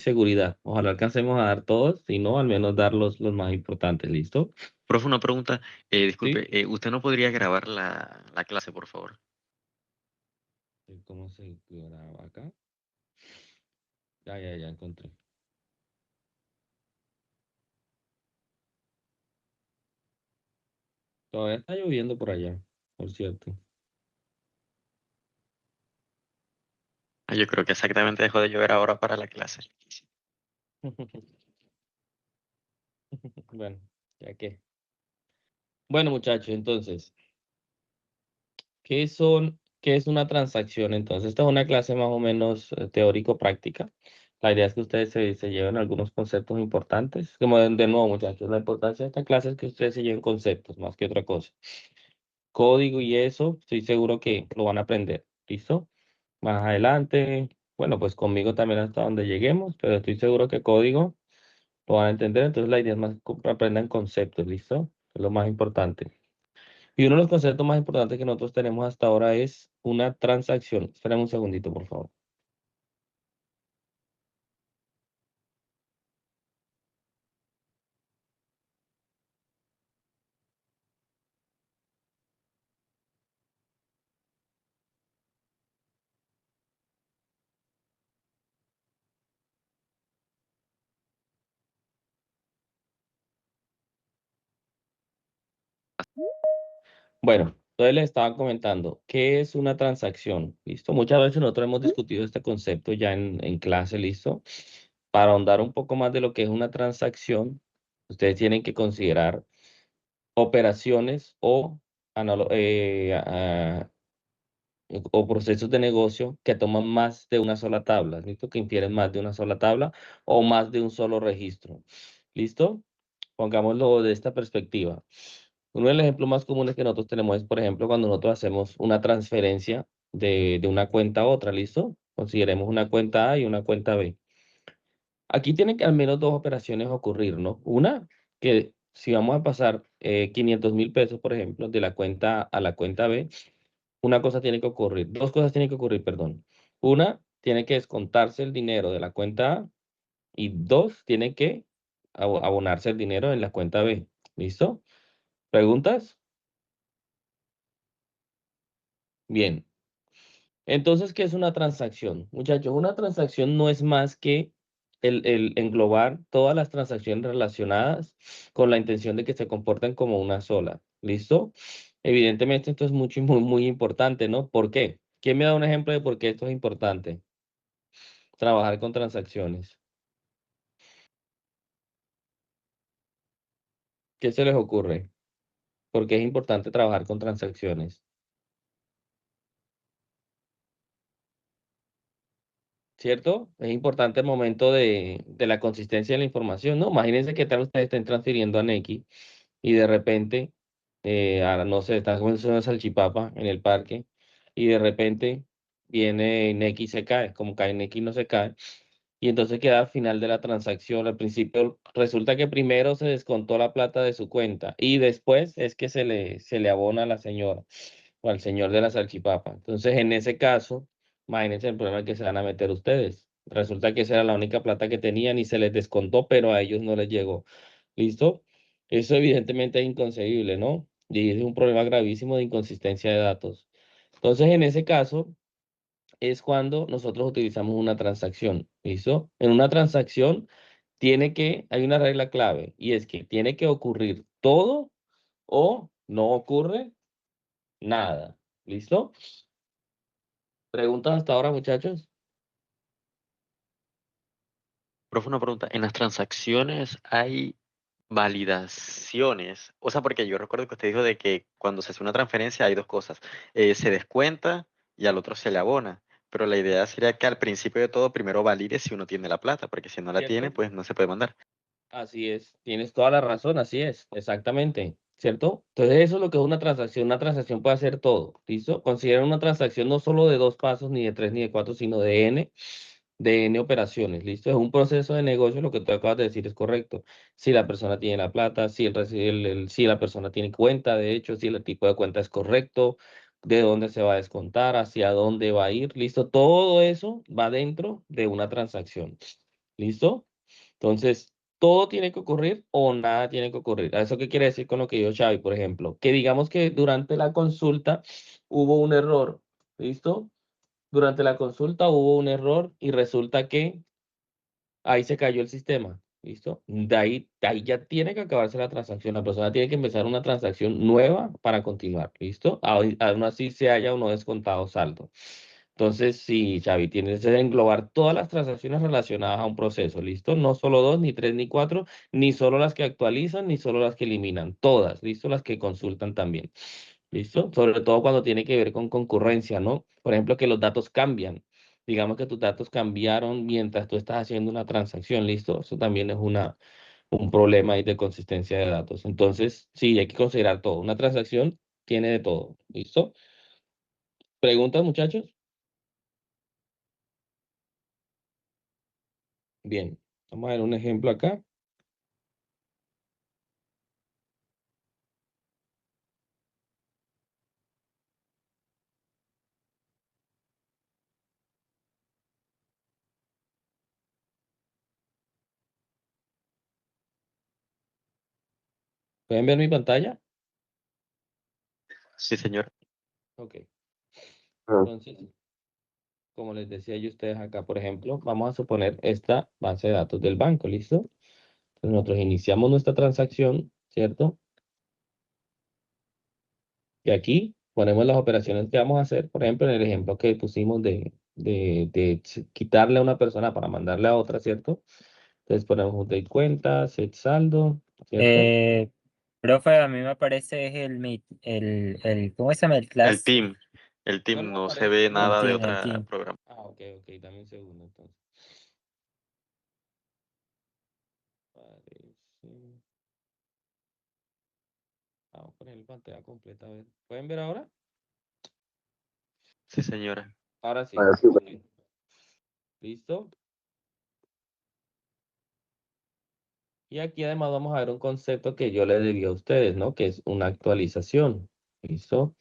seguridad. Ojalá alcancemos a dar todos, si no, al menos dar los más importantes, ¿listo? Profe, una pregunta. ¿Sí? Disculpe, ¿usted no podría grabar la clase, por favor? ¿Cómo se graba acá? Ya encontré. Todavía está lloviendo por allá, por cierto. Yo creo que exactamente dejó de llover ahora para la clase. Bueno, ya que. Bueno, muchachos, entonces, qué es una transacción? Entonces, esta es una clase más o menos teórico-práctica. La idea es que ustedes se lleven algunos conceptos importantes. Como de nuevo, muchachos, la importancia de esta clase es que ustedes se lleven conceptos más que otra cosa. Código y eso, estoy seguro que lo van a aprender. ¿Listo? Más adelante, bueno, pues conmigo también hasta donde lleguemos, pero estoy seguro que código lo van a entender. Entonces, la idea es más que aprendan conceptos. ¿Listo? Es lo más importante. Y uno de los conceptos más importantes que nosotros tenemos hasta ahora es una transacción. Espérame un segundito, por favor. Bueno, entonces les estaba comentando, ¿qué es una transacción? ¿Listo? Muchas veces nosotros hemos discutido este concepto ya en clase, ¿listo? Para ahondar un poco más de lo que es una transacción, ustedes tienen que considerar operaciones o procesos de negocio que toman más de una sola tabla, ¿listo? Que infieren más de una sola tabla o más de un solo registro. ¿Listo? Pongámoslo de esta perspectiva. Uno de los ejemplos más comunes que nosotros tenemos es, por ejemplo, cuando nosotros hacemos una transferencia de una cuenta a otra, ¿listo? Consideremos una cuenta A y una cuenta B. Aquí tienen que al menos dos operaciones ocurrir, ¿no? Una, que si vamos a pasar 500.000 pesos, por ejemplo, de la cuenta A a la cuenta B, una cosa tiene que ocurrir, dos cosas tienen que ocurrir, perdón. Una, tiene que descontarse el dinero de la cuenta A y dos, tiene que abonarse el dinero en la cuenta B. ¿Listo? ¿Preguntas? Bien. Entonces, ¿qué es una transacción? Muchachos, una transacción no es más que el englobar todas las transacciones relacionadas con la intención de que se comporten como una sola. ¿Listo? Evidentemente, esto es mucho y muy, muy importante, ¿no? ¿Por qué? ¿Quién me da un ejemplo de por qué esto es importante? Trabajar con transacciones. ¿Qué se les ocurre? ¿Por qué es importante trabajar con transacciones? ¿Cierto? Es importante el momento de la consistencia de la información, ¿no? Imagínense que tal ustedes estén transfiriendo a Nequi y de repente, ahora no sé, están comiendo una salchipapa en el parque y de repente viene Nequi y se cae, como cae Nequi no se cae, y entonces queda al final de la transacción, al principio resulta que primero se descontó la plata de su cuenta y después es que se le abona a la señora o al señor de la salchipapa. Entonces, en ese caso, imagínense el problema que se van a meter ustedes. Resulta que esa era la única plata que tenían y se les descontó, pero a ellos no les llegó. ¿Listo? Eso evidentemente es inconcebible, ¿no? Y es un problema gravísimo de inconsistencia de datos. Entonces, en ese caso, es cuando nosotros utilizamos una transacción. ¿Listo? En una transacción hay una regla clave y es que tiene que ocurrir todo o no ocurre nada. ¿Listo? ¿Preguntas hasta ahora, muchachos? Profe, una pregunta. ¿En las transacciones hay validaciones? O sea, porque yo recuerdo que usted dijo de que cuando se hace una transferencia hay dos cosas. Se descuenta y al otro se le abona. Pero la idea sería que al principio de todo primero valide si uno tiene la plata, porque si no la tiene, ¿Cierto? pues no se puede mandar. Así es, tienes toda la razón, así es, exactamente, ¿cierto? Entonces eso es lo que es una transacción puede hacer todo, ¿listo? Considera una transacción no solo de dos pasos, ni de tres, ni de cuatro, sino de N operaciones, ¿listo? Es un proceso de negocio, lo que tú acabas de decir es correcto. Si la persona tiene la plata, si la persona tiene cuenta, de hecho, si el tipo de cuenta es correcto, de dónde se va a descontar, hacia dónde va a ir, ¿listo? Todo eso va dentro de una transacción. ¿Listo? Entonces, todo tiene que ocurrir o nada tiene que ocurrir. ¿Eso qué quiere decir con lo que dijo Xavi, por ejemplo? Que digamos que durante la consulta hubo un error. ¿Listo? Durante la consulta hubo un error y resulta que ahí se cayó el sistema. ¿Listo? De ahí ya tiene que acabarse la transacción. La persona tiene que empezar una transacción nueva para continuar. ¿Listo? Aún así se haya o no descontado saldo. Entonces, sí, Xavi, tienes que englobar todas las transacciones relacionadas a un proceso. ¿Listo? No solo dos, ni tres, ni cuatro, ni solo las que actualizan, ni solo las que eliminan. Todas. ¿Listo? Las que consultan también. ¿Listo? Sobre todo cuando tiene que ver con concurrencia, ¿no? Por ejemplo, que los datos cambian. Digamos que tus datos cambiaron mientras tú estás haciendo una transacción, ¿listo? Eso también es un problema ahí de consistencia de datos. Entonces, sí, hay que considerar todo. Una transacción tiene de todo, ¿listo? ¿Preguntas, muchachos? Bien, vamos a ver un ejemplo acá. ¿Pueden ver mi pantalla? Sí, señor. Ok. Entonces, como les decía yo a ustedes acá, por ejemplo, vamos a suponer esta base de datos del banco, ¿listo? Entonces nosotros iniciamos nuestra transacción, ¿cierto? Y aquí ponemos las operaciones que vamos a hacer, por ejemplo, en el ejemplo que pusimos de quitarle a una persona para mandarle a otra, ¿cierto? Entonces ponemos un de cuenta, set saldo, ¿cierto? Eh, Profe, a mí me parece es ¿cómo se llama? El El class, team. El No team les no se aparece ve como... nada de el otra team. programa. Ah, ok, ok, dame un segundo entonces. Aparece... Vamos a poner la pantalla completa, a ver. ¿Pueden ver ahora? Sí, señora. Ahora sí. Ahora sí, Ok. ¿Listo? Y aquí además vamos a ver un concepto que yo le debí a ustedes, ¿no? Que es una actualización. ¿Listo?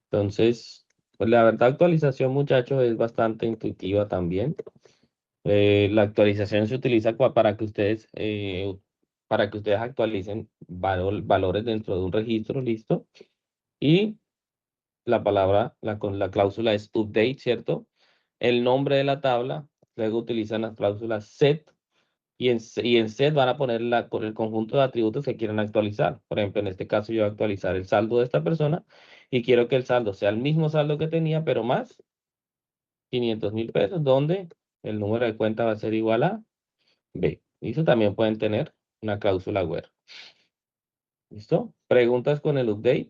Entonces, pues la verdad, actualización, muchachos, es bastante intuitiva también. La actualización se utiliza para que ustedes actualicen valores dentro de un registro, ¿listo? Y la palabra, con la cláusula es update, ¿cierto? El nombre de la tabla, luego utilizan las cláusulas set y en set van a poner por el conjunto de atributos que quieren actualizar. Por ejemplo, en este caso yo voy a actualizar el saldo de esta persona y quiero que el saldo sea el mismo saldo que tenía, pero más 500.000 pesos, donde el número de cuenta va a ser igual a B. ¿Listo? También pueden tener una cláusula where. ¿Listo? Preguntas con el update.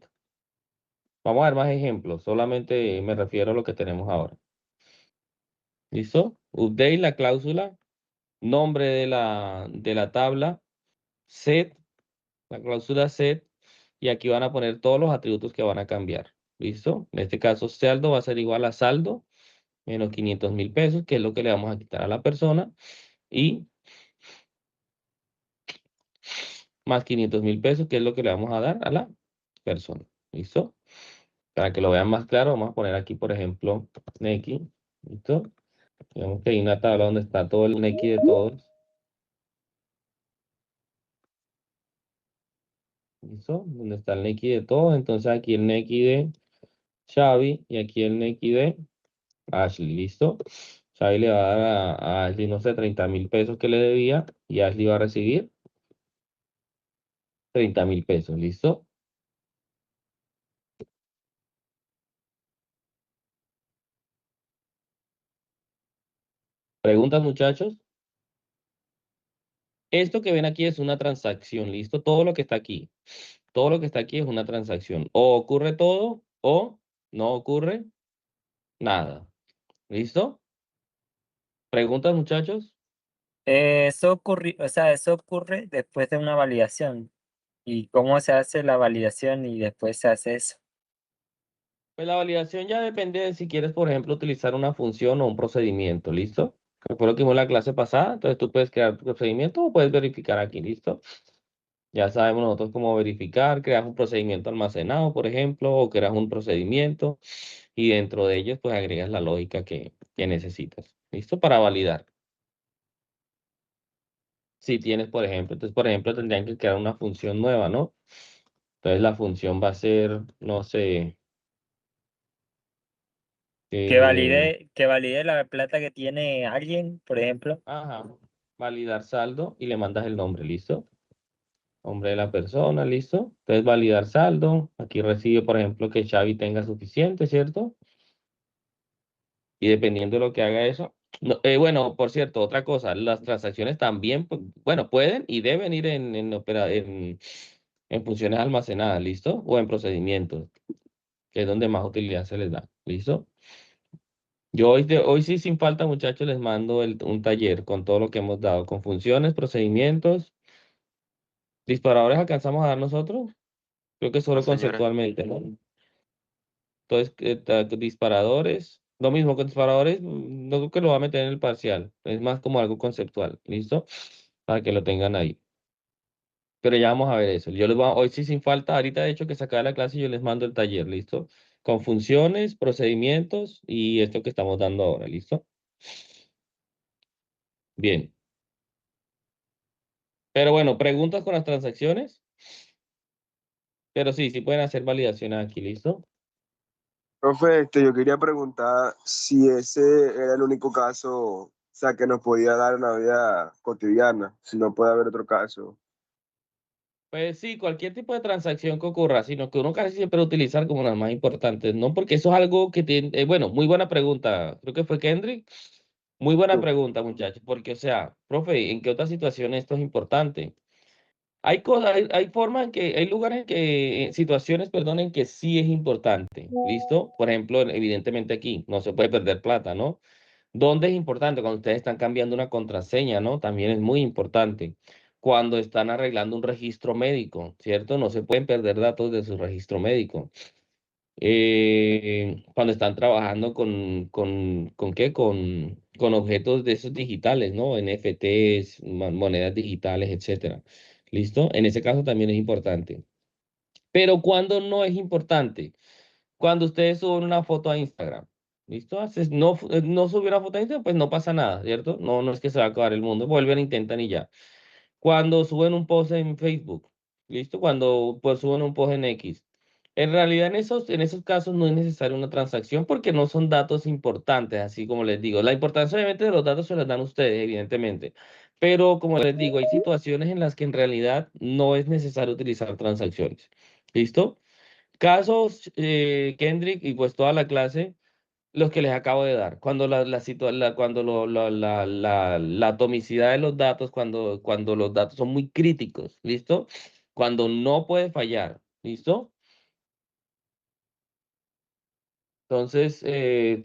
Vamos a ver más ejemplos. Solamente me refiero a lo que tenemos ahora. ¿Listo? Update la cláusula, nombre de la tabla, set, la cláusula set, y aquí van a poner todos los atributos que van a cambiar. ¿Listo? En este caso, saldo va a ser igual a saldo menos 500.000 pesos, que es lo que le vamos a quitar a la persona, y más 500.000 pesos, que es lo que le vamos a dar a la persona. ¿Listo? Para que lo vean más claro, vamos a poner aquí, por ejemplo, Nequi. ¿Listo? Digamos que hay una tabla donde está todo el Nequi de todos. ¿Listo? Donde está el Nequi de todos. Entonces aquí el Nequi de Xavi y aquí el Nequi de Ashley. ¿Listo? Xavi le va a dar a Ashley, no sé, 30.000 pesos que le debía y Ashley va a recibir 30.000 pesos. ¿Listo? ¿Preguntas, muchachos? Esto que ven aquí es una transacción. ¿Listo? Todo lo que está aquí. Todo lo que está aquí es una transacción. O ocurre todo o no ocurre nada. ¿Listo? ¿Preguntas, muchachos? Eso ocurre después de una validación. ¿Y cómo se hace la validación y después se hace eso? Pues la validación ya depende de si quieres, por ejemplo, utilizar una función o un procedimiento. ¿Listo? Que fue lo que vimos en la clase pasada. Entonces tú puedes crear tu procedimiento o puedes verificar aquí. ¿Listo? Ya sabemos nosotros cómo verificar. Creas un procedimiento almacenado, por ejemplo, o creas un procedimiento y dentro de ellos, pues agregas la lógica que necesitas. ¿Listo? Para validar. si tienes, por ejemplo, entonces, por ejemplo, tendrían que crear una función nueva, ¿no? Entonces la función va a ser, no sé, eh, Que valide la plata que tiene alguien, por ejemplo. ajá, validar saldo y le mandas el nombre, ¿listo? Nombre de la persona, ¿listo? Entonces validar saldo, aquí recibe, por ejemplo, que Xavi tenga suficiente, ¿cierto? Y dependiendo de lo que haga eso. Bueno, por cierto, otra cosa, las transacciones también, bueno, pueden y deben ir en funciones almacenadas, ¿listo? O en procedimientos, que es donde más utilidad se les da, ¿listo? Yo hoy sí, sin falta, muchachos, les mando un taller con todo lo que hemos dado, con funciones, procedimientos, disparadores alcanzamos a dar nosotros, creo que No, solo señores. conceptualmente, ¿no? Entonces, disparadores, lo mismo con disparadores, no creo que lo va a meter en el parcial, es más como algo conceptual, ¿listo? Para que lo tengan ahí. Pero ya vamos a ver eso. Hoy sí sin falta, ahorita de hecho que se acabe la clase, yo les mando el taller, ¿listo? Con funciones, procedimientos y esto que estamos dando ahora, ¿listo? Bien. Pero bueno, preguntas con las transacciones, pero sí, sí pueden hacer validaciones aquí, ¿listo? Profe, yo quería preguntar si ese era el único caso, o sea, que nos podía dar en la vida cotidiana, si no puede haber otro caso. Pues sí, cualquier tipo de transacción que ocurra, sino que uno casi siempre utilizar como las más importantes, ¿no? Porque eso es algo que tiene, bueno, muy buena pregunta, creo que fue Kendrick, muy buena Sí. pregunta, muchachos, porque o sea, profe, ¿en qué otra situación esto es importante? Hay cosas, hay formas en que, hay lugares en que, situaciones, perdón, en que sí es importante, ¿listo? Por ejemplo, evidentemente aquí, no se puede perder plata, ¿no? ¿Dónde es importante? Cuando ustedes están cambiando una contraseña, ¿no? También es muy importante. Cuando están arreglando un registro médico, ¿cierto? No se pueden perder datos de su registro médico. Cuando están trabajando ¿con qué? Con objetos de esos digitales, ¿no? NFTs, monedas digitales, etcétera. ¿Listo? En ese caso también es importante. Pero cuando no es importante, cuando ustedes suben una foto a Instagram, ¿listo? No subir una foto a Instagram, pues no pasa nada, ¿cierto? No, no es que se va a acabar el mundo, vuelven, intentan y ya. Cuando suben un post en Facebook, ¿listo? Cuando pues, suben un post en X. En realidad, en esos casos no es necesaria una transacción porque no son datos importantes, así como les digo. La importancia, obviamente, de los datos se los dan ustedes, evidentemente. Pero, como les digo, hay situaciones en las que en realidad no es necesario utilizar transacciones. ¿Listo? Casos, Kendrick, y pues toda la clase, los que les acabo de dar. Cuando cuando la atomicidad de los datos, cuando los datos son muy críticos, ¿listo? Cuando no puede fallar, ¿listo? Entonces,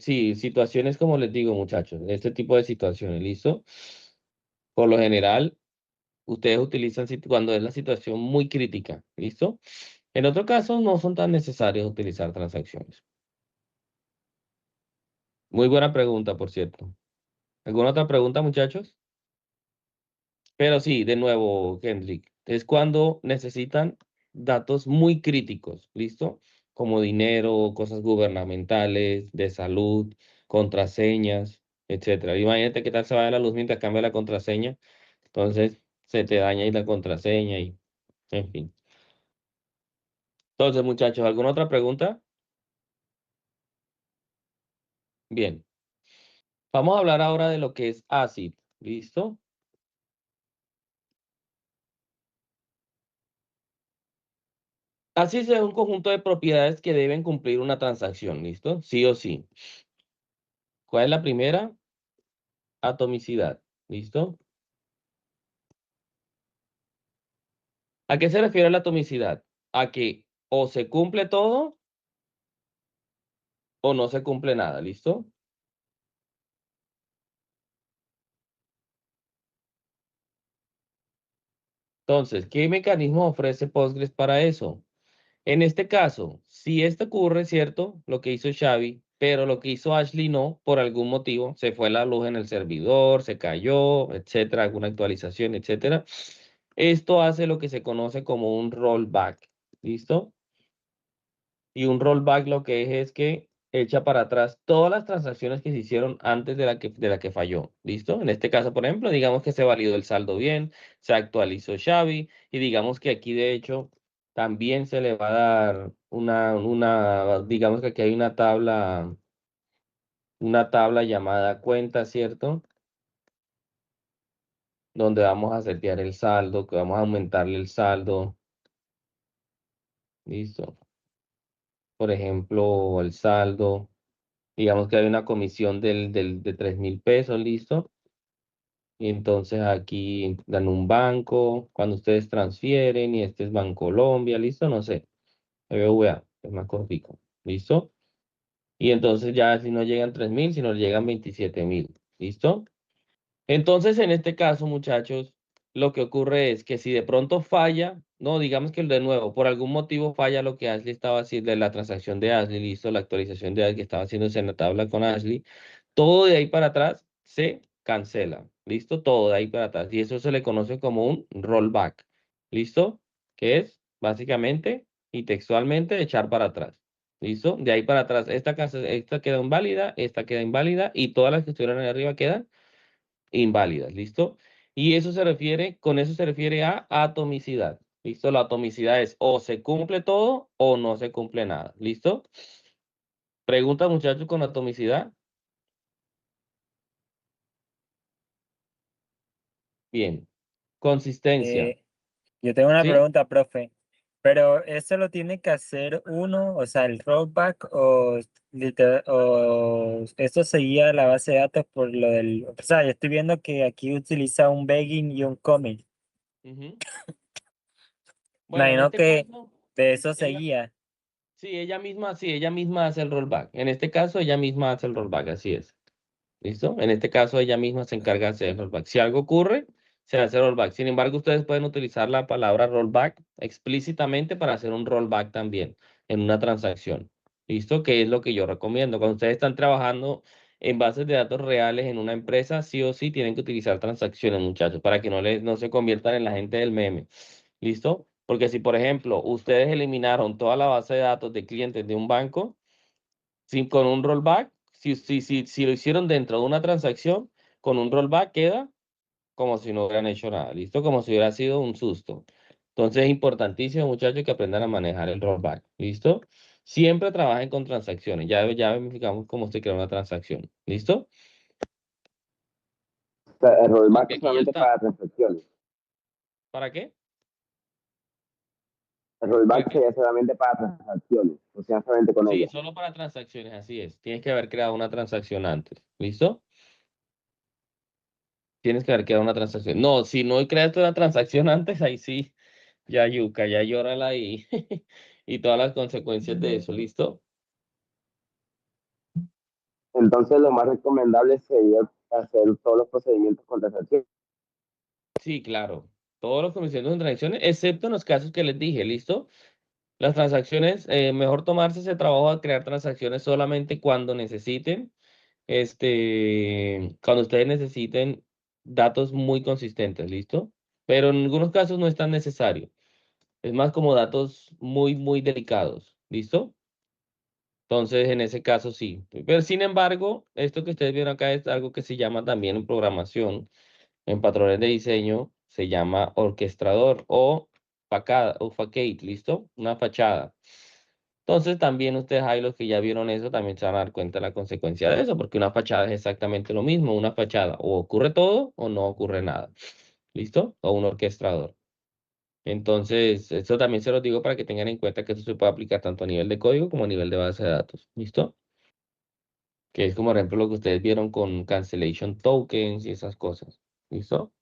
sí, situaciones como les digo, muchachos, este tipo de situaciones, ¿listo? Por lo general, ustedes utilizan cuando es la situación muy crítica, ¿listo? En otros casos no son tan necesarios utilizar transacciones. Muy buena pregunta, por cierto. ¿Alguna otra pregunta, muchachos? Pero sí, de nuevo, Kendrick, es cuando necesitan datos muy críticos, ¿listo? Como dinero, cosas gubernamentales, de salud, contraseñas, etcétera. Imagínate qué tal se va la luz mientras cambia la contraseña, entonces se te daña ahí la contraseña y, en fin. Entonces, muchachos, ¿alguna otra pregunta? Bien, vamos a hablar ahora de lo que es ACID, ¿listo? ACID es un conjunto de propiedades que deben cumplir una transacción, ¿listo? Sí o sí. ¿Cuál es la primera? Atomicidad. ¿Listo? ¿A qué se refiere la atomicidad? A que o se cumple todo o no se cumple nada. ¿Listo? Entonces, ¿qué mecanismo ofrece Postgres para eso? En este caso, si esto ocurre, ¿cierto? Lo que hizo Xavi, pero lo que hizo Ashley no, por algún motivo, se fue la luz en el servidor, se cayó, etcétera, alguna actualización, etcétera. Esto hace lo que se conoce como un rollback. ¿Listo? Y un rollback lo que es que echa para atrás todas las transacciones que se hicieron antes de la que falló. ¿Listo? En este caso, por ejemplo, digamos que se validó el saldo bien, se actualizó Xavi y digamos que aquí de hecho también se le va a dar digamos que aquí hay una tabla llamada cuenta, ¿cierto? Donde vamos a setear el saldo, que vamos a aumentarle el saldo. ¿Listo? Por ejemplo, el saldo, digamos que hay una comisión de 3.000 pesos, ¿listo? Y entonces aquí dan un banco, cuando ustedes transfieren, y este es Bancolombia, ¿listo? No sé, BBVA, es más cortico, ¿listo? Y entonces ya si no llegan 3.000, sino llegan 27.000, ¿listo? Entonces, en este caso, muchachos, lo que ocurre es que si de pronto falla, no, digamos que de nuevo, por algún motivo falla lo que Ashley estaba haciendo, de la transacción de Ashley, listo, la actualización de Ashley que estaba haciéndose en la tabla con Ashley, todo de ahí para atrás se cancela, listo, todo de ahí para atrás. Y eso se le conoce como un rollback, listo, que es básicamente y textualmente echar para atrás. ¿Listo? De ahí para atrás, esta queda inválida, esta queda inválida y todas las que estuvieron ahí arriba quedan inválidas, ¿listo? Y eso se refiere, con eso se refiere a atomicidad, ¿listo? La atomicidad es o se cumple todo o no se cumple nada, ¿listo? Pregunta, muchachos, con atomicidad. Bien. Consistencia, Yo tengo una ¿sí? pregunta, profe. Pero eso lo tiene que hacer uno, o sea, el rollback o esto seguía la base de datos por lo del, o sea, yo estoy viendo que aquí utiliza un begging y un commit. Ujú. Bueno, en Imagino este que caso, de eso ella, seguía. sí, ella misma hace el rollback. En este caso, ella misma hace el rollback, así es. ¿Listo? En este caso, ella misma se encarga de hacer el rollback. Si algo ocurre, se hace rollback. Sin embargo, ustedes pueden utilizar la palabra rollback explícitamente para hacer un rollback también en una transacción. ¿Listo? Que es lo que yo recomiendo. Cuando ustedes están trabajando en bases de datos reales en una empresa, sí o sí tienen que utilizar transacciones, muchachos, para que no se conviertan en la gente del meme. ¿Listo? Porque si, por ejemplo, ustedes eliminaron toda la base de datos de clientes de un banco, con un rollback, si lo hicieron dentro de una transacción, con un rollback queda como si no hubieran hecho nada, ¿listo? Como si hubiera sido un susto. Entonces es importantísimo, muchachos, que aprendan a manejar el rollback, ¿listo? Siempre trabajen con transacciones. Ya verificamos cómo se crea una transacción, ¿listo? O sea, el rollback Porque es aquí ya solamente está. para transacciones. ¿Para qué? El ¿Para rollback qué? sería solamente para transacciones, o sea, solamente con Sí, ellas. solo para transacciones, así es. Tienes que haber creado una transacción antes, ¿listo? Tienes que haber creado una transacción. No, si no creaste una transacción antes, ahí sí. Ya yuca, ya llórala y, y todas las consecuencias de eso, ¿listo? Entonces, lo más recomendable sería hacer todos los procedimientos con transacciones. Sí, claro. Todos los comisiones de transacciones, excepto en los casos que les dije, ¿listo? Las transacciones, mejor tomarse ese trabajo de crear transacciones solamente cuando necesiten, cuando ustedes necesiten datos muy consistentes, ¿listo? Pero en algunos casos no es tan necesario. Es más como datos muy, muy delicados, ¿listo? Entonces, en ese caso sí. Pero sin embargo, esto que ustedes vieron acá es algo que se llama también en programación, en patrones de diseño, se llama orquestador o facada o facade, ¿listo? Una fachada. Entonces, también ustedes ahí los que ya vieron eso también se van a dar cuenta de la consecuencia de eso, porque una fachada es exactamente lo mismo. Una fachada o ocurre todo o no ocurre nada. ¿Listo? O un orquestador. Entonces, eso también se los digo para que tengan en cuenta que eso se puede aplicar tanto a nivel de código como a nivel de base de datos. ¿Listo? Que es como, por ejemplo, lo que ustedes vieron con cancellation tokens y esas cosas. ¿Listo?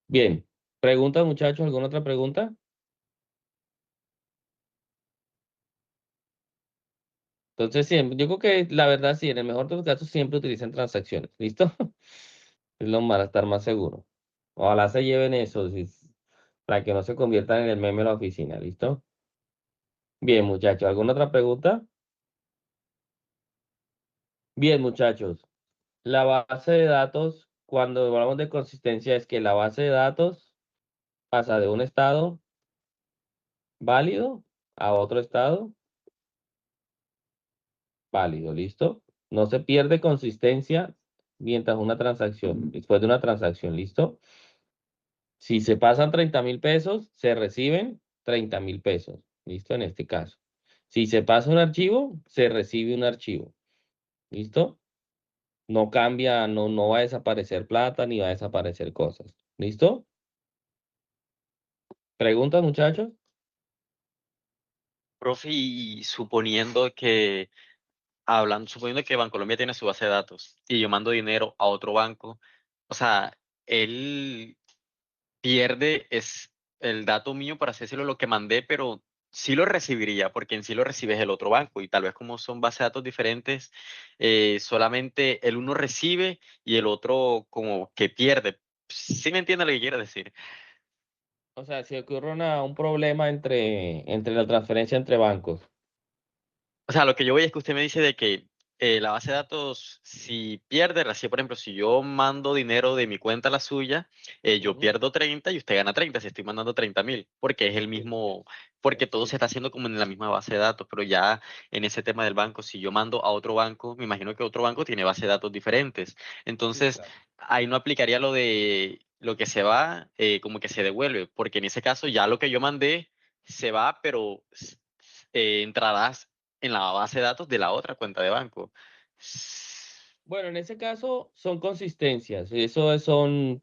Bien. ¿Preguntas, muchachos? ¿Alguna otra pregunta? Entonces, siempre, yo creo que la verdad, sí, en el mejor de los casos siempre utilicen transacciones. ¿Listo? Es lo para estar más seguro. Ojalá se lleven eso, para que no se conviertan en el meme de la oficina. ¿Listo? Bien, muchachos. ¿Alguna otra pregunta? Bien, muchachos. La base de datos, cuando hablamos de consistencia, es que la base de datos pasa de un estado válido a otro estado válido, ¿listo? No se pierde consistencia mientras una transacción, después de una transacción, ¿listo? Si se pasan 30.000 pesos, se reciben 30.000 pesos, ¿listo? En este caso. Si se pasa un archivo, se recibe un archivo, ¿listo? No cambia, no va a desaparecer plata ni va a desaparecer cosas, ¿listo? ¿Preguntas, muchachos? Profe, y suponiendo que Bancolombia tiene su base de datos y yo mando dinero a otro banco, o sea, él pierde es el dato mío, para así decirlo, lo que mandé, pero sí lo recibiría, porque en sí lo recibes el otro banco y tal vez como son bases de datos diferentes, solamente el uno recibe y el otro como que pierde. ¿Sí me entiende lo que quiero decir? O sea, si ocurre un problema entre la transferencia entre bancos. O sea, lo que yo voy es que usted me dice de que la base de datos, si pierde, así por ejemplo, si yo mando dinero de mi cuenta a la suya, yo Ujú. pierdo 30 y usted gana 30 si estoy mandando 30.000, porque es el Sí, mismo, porque todo se está haciendo como en la misma base de datos, pero ya en ese tema del banco, si yo mando a otro banco, me imagino que otro banco tiene base de datos diferentes. sí, Entonces, claro. ahí no aplicaría lo de lo que se va, como que se devuelve, porque en ese caso ya lo que yo mandé se va, pero entrarás en la base de datos de la otra cuenta de banco. Bueno, en ese caso son consistencias,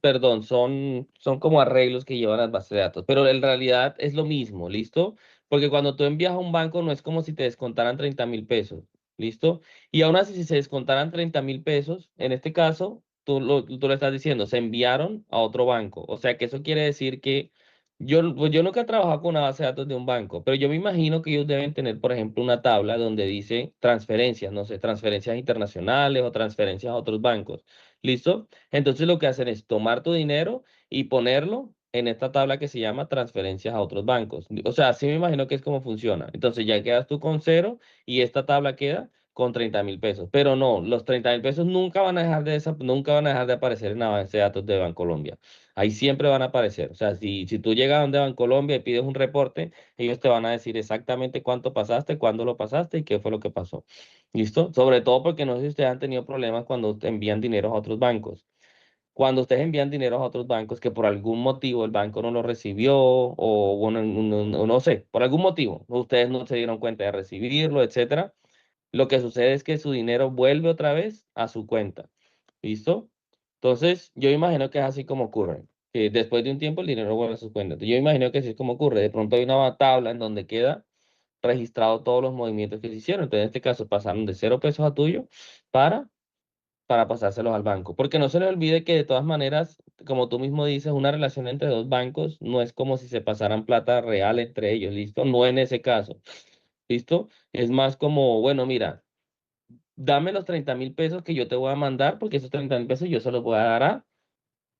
perdón, son como arreglos que llevan las bases de datos, pero en realidad es lo mismo, ¿listo? Porque cuando tú envías a un banco no es como si te descontaran 30.000 pesos, ¿listo? Y aún así, si se descontaran 30.000 pesos, en este caso, tú le estás diciendo, se enviaron a otro banco, o sea que eso quiere decir que pues yo nunca he trabajado con una base de datos de un banco, pero yo me imagino que ellos deben tener, por ejemplo, una tabla donde dice transferencias, no sé, transferencias internacionales o transferencias a otros bancos. ¿Listo? Entonces lo que hacen es tomar tu dinero y ponerlo en esta tabla que se llama transferencias a otros bancos. O sea, así me imagino que es como funciona. Entonces ya quedas tú con cero y esta tabla queda con 30.000 pesos. Pero no, los 30.000 pesos nunca van a dejar de aparecer en la base de datos de Bancolombia. Ahí siempre van a aparecer. O sea, si tú llegas a donde Bancolombia y pides un reporte, ellos te van a decir exactamente cuánto pasaste, cuándo lo pasaste y qué fue lo que pasó. ¿Listo? Sobre todo porque no sé si ustedes han tenido problemas cuando te envían dinero a otros bancos. Cuando ustedes envían dinero a otros bancos que por algún motivo el banco no lo recibió o bueno, no sé, por algún motivo, ustedes no se dieron cuenta de recibirlo, etcétera, lo que sucede es que su dinero vuelve otra vez a su cuenta. ¿Listo? Entonces, yo imagino que es así como ocurre. Que después de un tiempo el dinero vuelve a su cuenta. Entonces, yo imagino que así es como ocurre. De pronto hay una tabla en donde queda registrado todos los movimientos que se hicieron. Entonces, en este caso pasaron de 0 pesos a tuyo para, para pasárselos al banco. Porque no se le olvide que de todas maneras, como tú mismo dices, una relación entre dos bancos no es como si se pasaran plata real entre ellos. ¿Listo? No en ese caso. ¿Listo? Es más como, bueno, mira, dame los 30.000 pesos que yo te voy a mandar, porque esos 30.000 pesos yo se los voy a dar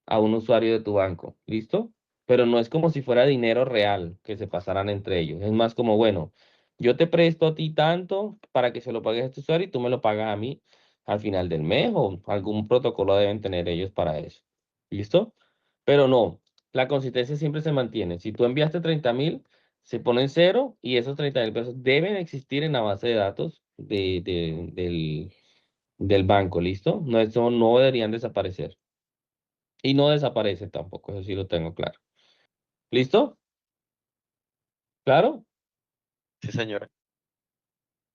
a un usuario de tu banco, ¿listo? Pero no es como si fuera dinero real que se pasaran entre ellos. Es más como, bueno, yo te presto a ti tanto para que se lo pagues a este usuario y tú me lo pagas a mí al final del mes o algún protocolo deben tener ellos para eso. ¿Listo? Pero no, la consistencia siempre se mantiene. Si tú enviaste 30.000, se pone en cero y esos 30.000 pesos deben existir en la base de datos del banco, ¿listo? No, eso no deberían desaparecer. Y no desaparece tampoco, eso sí lo tengo claro. ¿Listo? ¿Claro? Sí, señora.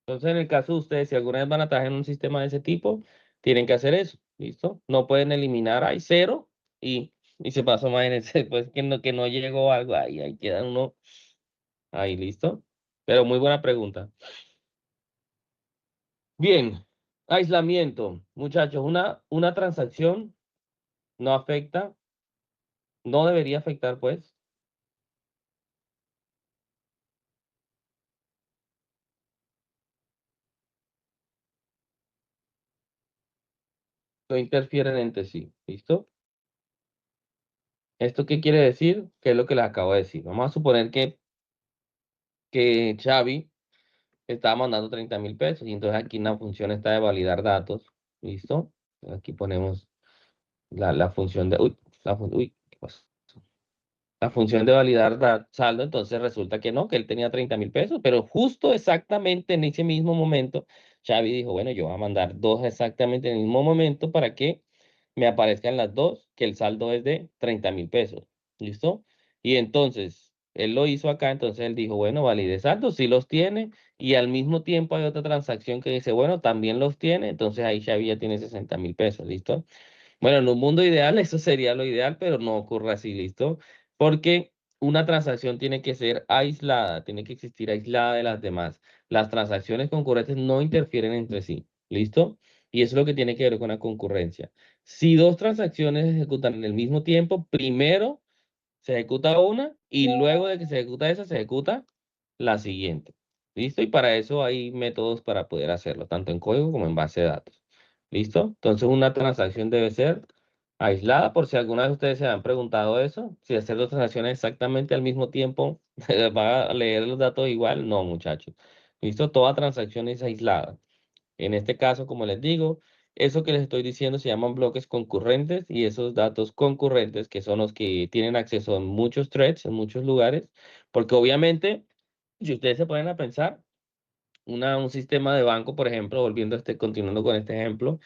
Entonces, en el caso de ustedes, si alguna vez van a trabajar en un sistema de ese tipo, tienen que hacer eso. ¿Listo? No pueden eliminar ahí cero y se pasó, imagínense, pues que no llegó algo ahí queda uno ahí, ¿listo? Pero muy buena pregunta. Bien, aislamiento. Muchachos, una transacción no afecta, no debería afectar, pues, no interfieren entre sí. ¿Listo? ¿Esto qué quiere decir? ¿Qué es lo que les acabo de decir? Vamos a suponer que Xavi estaba mandando 30.000 pesos y entonces aquí la función está de validar datos. ¿Listo? Aquí ponemos la función de... ¿qué pasó? La función de validar saldo, entonces resulta que no, que él tenía 30.000 pesos, pero justo exactamente en ese mismo momento Xavi dijo, bueno, yo voy a mandar dos exactamente en el mismo momento para que me aparezcan las dos, que el saldo es de 30.000 pesos. ¿Listo? Y entonces, él lo hizo acá, entonces él dijo, bueno, valide saldo, sí los tiene, y al mismo tiempo hay otra transacción que dice, bueno, también los tiene, entonces ahí Xavi ya tiene 60.000 pesos, ¿listo? Bueno, en un mundo ideal eso sería lo ideal, pero no ocurre así, ¿listo? Porque una transacción tiene que ser aislada, tiene que existir aislada de las demás. Las transacciones concurrentes no interfieren entre sí, ¿listo? Y eso es lo que tiene que ver con la concurrencia. Si dos transacciones se ejecutan en el mismo tiempo, primero se ejecuta una y luego de que se ejecuta esa, se ejecuta la siguiente. ¿Listo? Y para eso hay métodos para poder hacerlo, tanto en código como en base de datos. ¿Listo? Entonces una transacción debe ser aislada, por si alguna vez ustedes se han preguntado eso, si hacer dos transacciones exactamente al mismo tiempo, ¿va a leer los datos igual? No, muchachos. ¿Listo? Toda transacción es aislada. En este caso, como les digo, eso que les estoy diciendo se llaman bloques concurrentes y esos datos concurrentes que son los que tienen acceso a muchos threads, en muchos lugares, porque obviamente, si ustedes se ponen a pensar, un sistema de banco, por ejemplo, continuando con este ejemplo,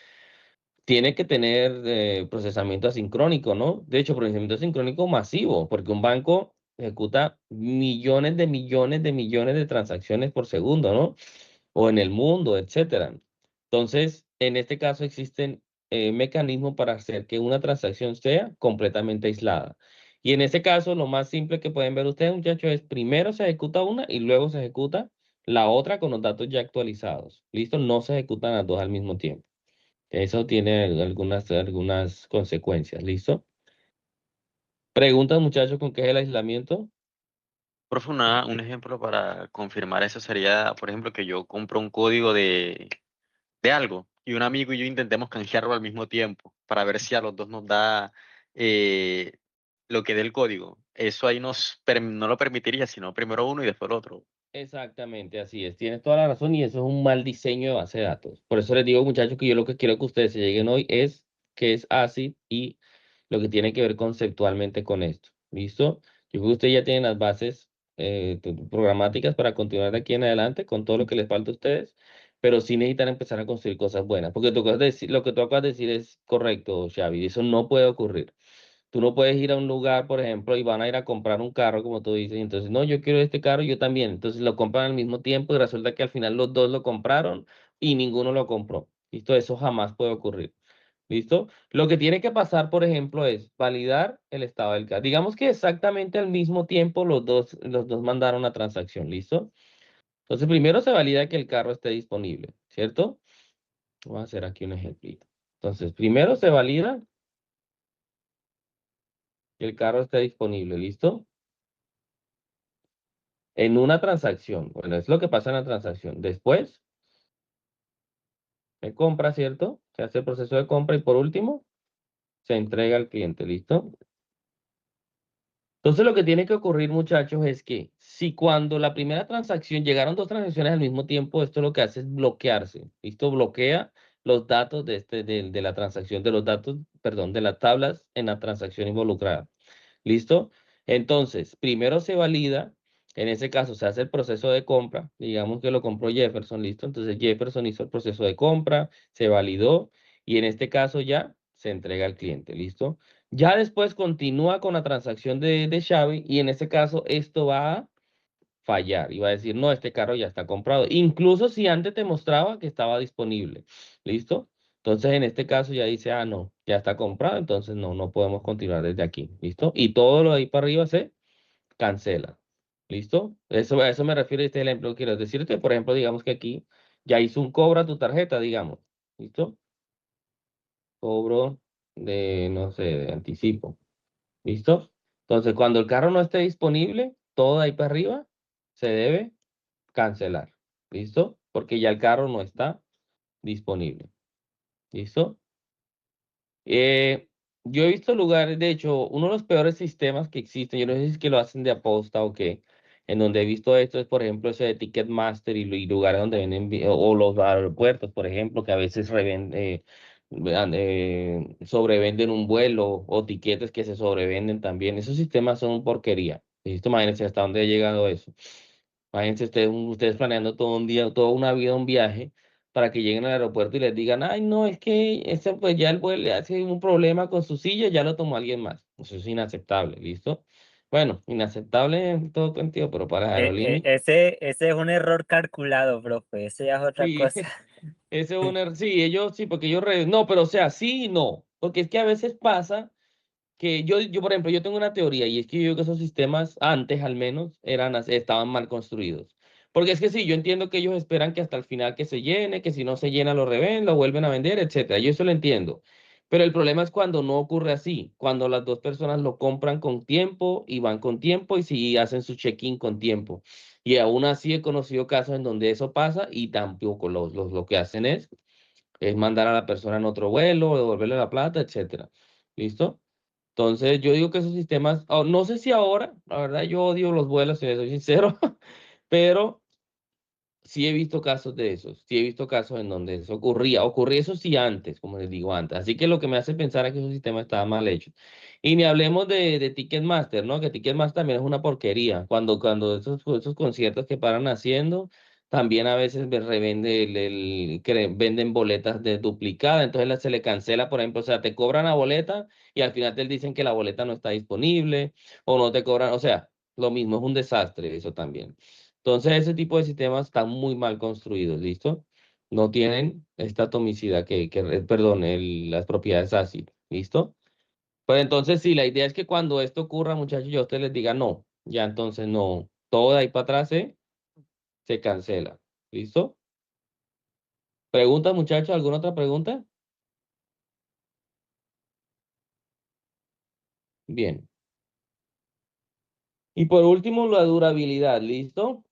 tiene que tener procesamiento asincrónico, ¿no? De hecho, procesamiento asincrónico masivo, porque un banco ejecuta millones de millones de millones de transacciones por segundo, ¿no? O en el mundo, etcétera. Entonces, en este caso existen mecanismos para hacer que una transacción sea completamente aislada. Y en este caso, lo más simple que pueden ver ustedes, muchachos, es primero se ejecuta una y luego se ejecuta la otra con los datos ya actualizados. ¿Listo? No se ejecutan las dos al mismo tiempo. Eso tiene algunas consecuencias. ¿Listo? Preguntas, muchachos, ¿con qué es el aislamiento? Profe, un ejemplo para confirmar eso sería, por ejemplo, que yo compro un código de algo y un amigo y yo intentemos canjearlo al mismo tiempo para ver si a los dos nos da eh, lo que dé el código. Eso ahí no lo permitiría, sino primero uno y después el otro. Exactamente, así es. Tienes toda la razón y eso es un mal diseño de base de datos. Por eso les digo, muchachos, que yo lo que quiero que ustedes se lleguen hoy es que es ACID y lo que tiene que ver conceptualmente con esto. ¿Listo? Yo creo que ustedes ya tienen las bases programáticas para continuar de aquí en adelante con todo lo que les falta a ustedes, pero sí necesitan empezar a construir cosas buenas, porque lo que tú acabas de decir es correcto, Xavi, eso no puede ocurrir. Tú no puedes ir a un lugar, por ejemplo, y van a ir a comprar un carro, como tú dices, y entonces, no, yo quiero este carro, yo también. Entonces lo compran al mismo tiempo y resulta que al final los dos lo compraron y ninguno lo compró. ¿Listo? Eso jamás puede ocurrir. ¿Listo? Lo que tiene que pasar, por ejemplo, es validar el estado del carro. Digamos que exactamente al mismo tiempo los dos mandaron la transacción. ¿Listo? Entonces, primero se valida que el carro esté disponible, ¿cierto? Voy a hacer aquí un ejemplito. Entonces, primero se valida que el carro esté disponible. ¿Listo? En una transacción. Bueno, es lo que pasa en la transacción. Después se compra, ¿cierto? Se hace el proceso de compra y por último se entrega al cliente, ¿listo? Entonces lo que tiene que ocurrir, muchachos, es que si cuando la primera transacción llegaron dos transacciones al mismo tiempo, esto lo que hace es bloquearse, ¿listo? Bloquea los datos de la transacción, de los datos, perdón, de las tablas en la transacción involucrada. ¿Listo? Entonces, primero se valida, en ese caso se hace el proceso de compra, digamos que lo compró Jefferson, ¿listo? Entonces Jefferson hizo el proceso de compra, se validó y en este caso ya se entrega al cliente, ¿listo? Ya después continúa con la transacción de Xavi y en este caso esto va a fallar y va a decir, no, este carro ya está comprado, incluso si antes te mostraba que estaba disponible, ¿listo? Entonces en este caso ya dice, ah, no, ya está comprado, entonces no podemos continuar desde aquí, ¿listo? Y todo lo de ahí para arriba se cancela, ¿listo? A eso me refiero a este ejemplo que quiero decirte, por ejemplo, digamos que aquí ya hizo un cobro a tu tarjeta, digamos, ¿listo? Cobro de, no sé, de anticipo, ¿listo? Entonces cuando el carro no esté disponible, todo de ahí para arriba se debe cancelar. ¿Listo? Porque ya el carro no está disponible. ¿Listo? Eh, yo he visto lugares, de hecho, uno de los peores sistemas que existen, yo no sé si es que lo hacen de aposta o qué, en donde he visto esto es, por ejemplo, ese de Ticketmaster y lugares donde venden, o los aeropuertos, por ejemplo, que a veces sobrevenden un vuelo o tiquetes que se sobrevenden también. Esos sistemas son porquería. ¿Listo? Imagínense hasta dónde ha llegado eso. Imagínense ustedes planeando todo un día, toda una vida, un viaje, para que lleguen al aeropuerto y les digan, ay, no, es que ese, pues ya el vuelo le hace un problema con su silla, ya lo tomó alguien más. Eso es inaceptable, ¿listo? Bueno, inaceptable en todo sentido, pero para aerolínea, Ese es un error calculado, profe. Ese ya es otra sí, cosa. ese es un sí, ellos sí, porque ellos, no, pero o sea, sí y no, porque es que a veces pasa que yo, por ejemplo, yo tengo una teoría y es que yo digo que esos sistemas antes al menos estaban mal construidos. Porque es que sí, yo entiendo que ellos esperan que hasta el final que se llene, que si no se llena lo revenden, lo vuelven a vender, etcétera. Yo eso lo entiendo. Pero el problema es cuando no ocurre así, cuando las dos personas lo compran con tiempo y van con tiempo y si hacen su check-in con tiempo. Y aún así he conocido casos en donde eso pasa y tampoco lo que hacen es mandar a la persona en otro vuelo, devolverle la plata, etcétera. ¿Listo? Entonces, yo digo que esos sistemas, no sé si ahora, la verdad, yo odio los vuelos, si les soy sincero, pero sí he visto casos de esos, sí he visto casos en donde eso ocurría eso sí antes, como les digo antes, así que lo que me hace pensar es que esos sistemas estaban mal hechos. Y ni hablemos de Ticketmaster, ¿no? Que Ticketmaster también es una porquería, cuando esos conciertos que paran haciendo, también a veces revende venden boletas de duplicada, entonces se le cancela, por ejemplo, o sea, te cobran la boleta y al final te dicen que la boleta no está disponible, o no te cobran, o sea, lo mismo, es un desastre eso también. Entonces, ese tipo de sistemas están muy mal construidos, ¿listo? No tienen esta atomicidad perdón, las propiedades ACID, ¿listo? Pues entonces, sí, la idea es que cuando esto ocurra, muchachos, yo a ustedes les diga no, ya entonces no, todo de ahí para atrás se cancela, ¿listo? ¿Preguntas, muchachos? ¿Alguna otra pregunta? Bien. Y por último, la durabilidad, ¿listo?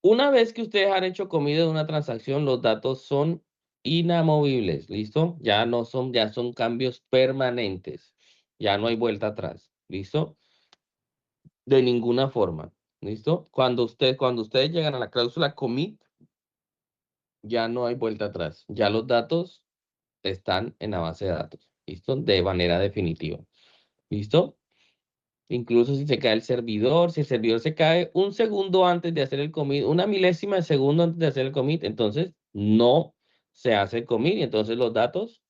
Una vez que ustedes han hecho comida de una transacción, los datos son inamovibles, ¿listo? Ya son cambios permanentes. Ya no hay vuelta atrás, ¿listo? De ninguna forma, ¿listo? Cuando ustedes llegan a la cláusula commit, ya no hay vuelta atrás. Ya los datos están en la base de datos, ¿listo? De manera definitiva, ¿listo? Incluso si se cae el servidor, si el servidor se cae un segundo antes de hacer el commit, una milésima de segundo antes de hacer el commit, entonces no se hace el commit y entonces los datos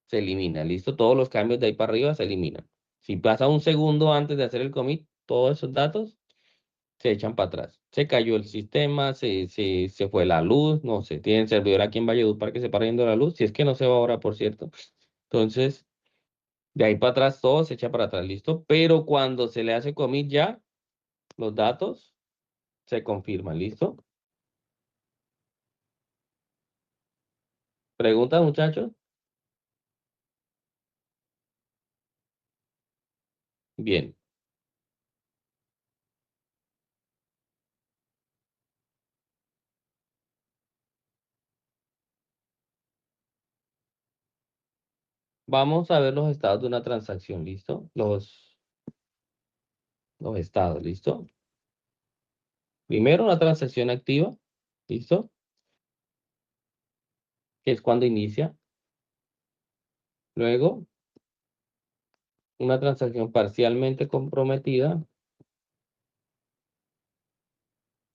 se eliminan. ¿Listo? Todos los cambios de ahí para arriba se eliminan. Si pasa un segundo antes de hacer el commit, todos esos datos se echan para atrás. Se cayó el sistema, se fue la luz, no sé, tienen servidor aquí en Valledupar para que se pare yendo la luz, si es que no se va ahora, por cierto. Entonces, de ahí para atrás todo se echa para atrás, ¿listo? Pero cuando se le hace commit ya, los datos se confirman, ¿listo? ¿Preguntas, muchachos? Bien. Vamos a ver los estados de una transacción, ¿listo? Los estados, ¿listo? Primero, una transacción activa, ¿listo? Que es cuando inicia. Luego, una transacción parcialmente comprometida,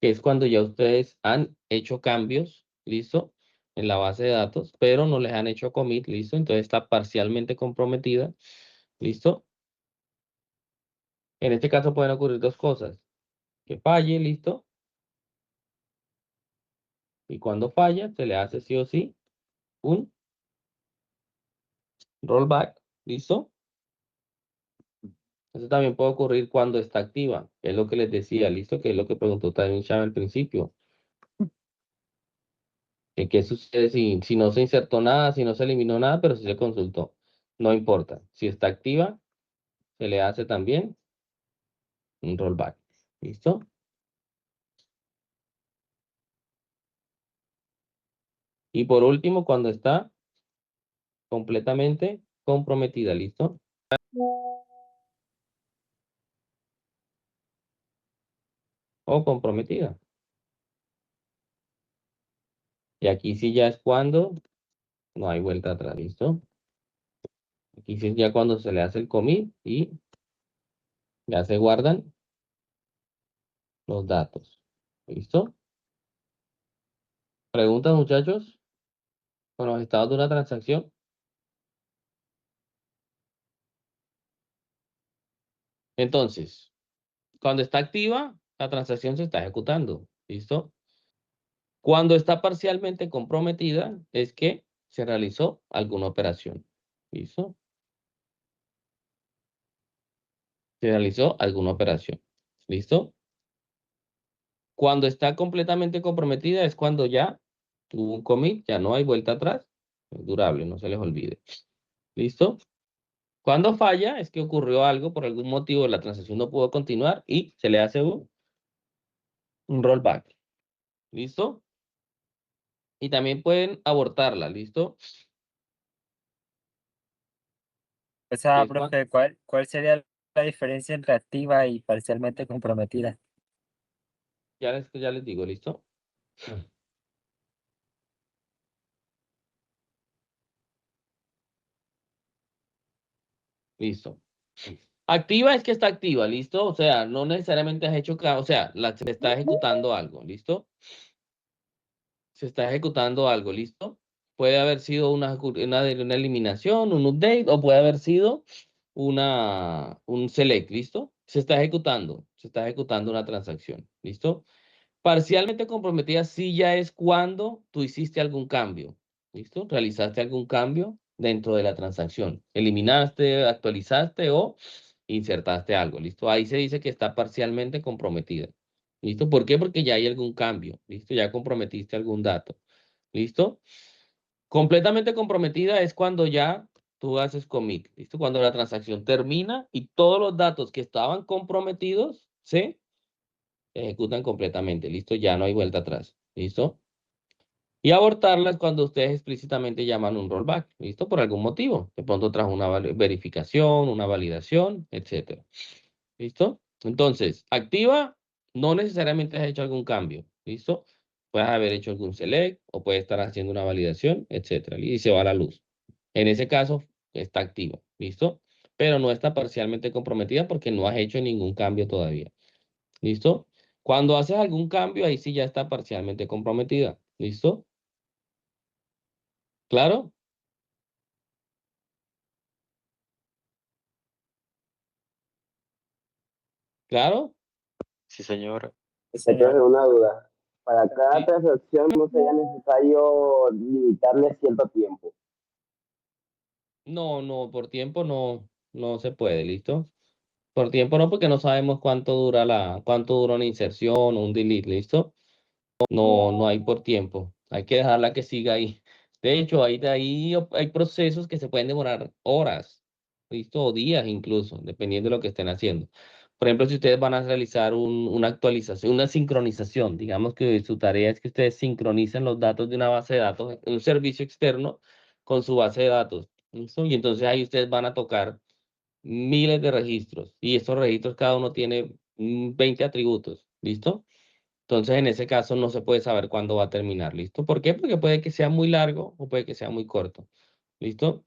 que es cuando ya ustedes han hecho cambios, ¿listo? En la base de datos, pero no les han hecho commit, ¿listo? Entonces está parcialmente comprometida, ¿listo? En este caso pueden ocurrir dos cosas. Que falle, ¿listo? Y cuando falla, se le hace sí o sí un rollback, ¿listo? Eso también puede ocurrir cuando está activa, que es lo que les decía, ¿listo? Que es lo que preguntó también Chava al principio. ¿Qué sucede si no se insertó nada, si no se eliminó nada, pero si se consultó? No importa. Si está activa, se le hace también un rollback. ¿Listo? Y por último, cuando está completamente comprometida, ¿listo? O comprometida. Y aquí sí ya es cuando no hay vuelta atrás, ¿listo? Aquí sí es ya cuando se le hace el commit y ya se guardan. Los datos. ¿Listo? ¿Preguntas, muchachos? Con los estados de una transacción. Entonces, cuando está activa, la transacción se está ejecutando. ¿Listo? Cuando está parcialmente comprometida, es que se realizó alguna operación. ¿Listo? Se realizó alguna operación. ¿Listo? Cuando está completamente comprometida es cuando ya tuvo un commit, ya no hay vuelta atrás. Es durable, no se les olvide. ¿Listo? Cuando falla es que ocurrió algo, por algún motivo la transacción no pudo continuar y se le hace un rollback. ¿Listo? Y también pueden abortarla, ¿listo? O sea, Es cuan- profe, ¿cuál sería la diferencia entre activa y parcialmente comprometida? ya les digo, ¿listo? Listo. Activa es que está activa, ¿listo? O sea, no necesariamente has hecho, o sea, se está ejecutando algo, ¿listo? Se está ejecutando algo, ¿listo? Puede haber sido una eliminación, un update, o puede haber sido un select, ¿listo? Se está ejecutando una transacción, ¿listo? Parcialmente comprometida sí ya es cuando tú hiciste algún cambio, ¿listo? Realizaste algún cambio dentro de la transacción. Eliminaste, actualizaste o insertaste algo, ¿listo? Ahí se dice que está parcialmente comprometida, ¿listo? ¿Por qué? Porque ya hay algún cambio, ¿listo? Ya comprometiste algún dato, ¿listo? Completamente comprometida es cuando ya tú haces commit, ¿listo? Cuando la transacción termina y todos los datos que estaban comprometidos se ejecutan completamente, ¿listo? Ya no hay vuelta atrás, ¿listo? Y abortarlas cuando ustedes explícitamente llaman un rollback, ¿listo? Por algún motivo, de pronto tras una verificación, una validación, etcétera, ¿listo? Entonces, activa, no necesariamente has hecho algún cambio, ¿listo? Puedes haber hecho algún select o puedes estar haciendo una validación, etcétera, y se va a la luz. En ese caso, está activa, ¿listo? Pero no está parcialmente comprometida porque no has hecho ningún cambio todavía. ¿Listo? Cuando haces algún cambio, ahí sí ya está parcialmente comprometida. ¿Listo? ¿Claro? ¿Claro? Sí, señor. Sí, Entonces, señor. una duda. Para cada Sí. transacción no sería necesario limitarle cierto tiempo. No, no, por tiempo no se puede, ¿listo? Por tiempo no, porque no sabemos cuánto dura una inserción o un delete, ¿listo? No hay por tiempo. Hay que dejarla que siga ahí. De hecho, hay procesos que se pueden demorar horas, ¿listo? O días incluso, dependiendo de lo que estén haciendo. Por ejemplo, si ustedes van a realizar una actualización, una sincronización, digamos que su tarea es que ustedes sincronicen los datos de una base de datos, un servicio externo con su base de datos, ¿listo? Y entonces ahí ustedes van a tocar miles de registros y estos registros cada uno tiene 20 atributos, ¿listo? Entonces, en ese caso no se puede saber cuándo va a terminar, ¿listo? ¿Por qué? Porque puede que sea muy largo o puede que sea muy corto, ¿listo?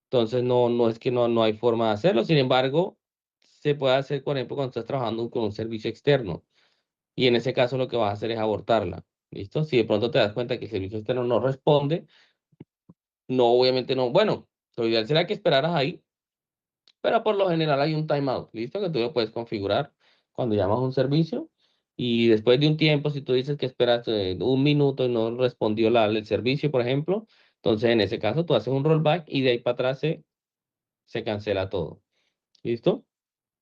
Entonces, no es que no hay forma de hacerlo. Sin embargo, se puede hacer, por ejemplo, cuando estás trabajando con un servicio externo y en ese caso lo que vas a hacer es abortarla, ¿listo? Si de pronto te das cuenta que el servicio externo no responde, no, obviamente no. Bueno, lo ideal será que esperaras ahí, pero por lo general hay un timeout, ¿listo? Que tú lo puedes configurar cuando llamas a un servicio y después de un tiempo, si tú dices que esperas un minuto y no respondió el servicio, por ejemplo, entonces en ese caso tú haces un rollback y de ahí para atrás se cancela todo, ¿listo?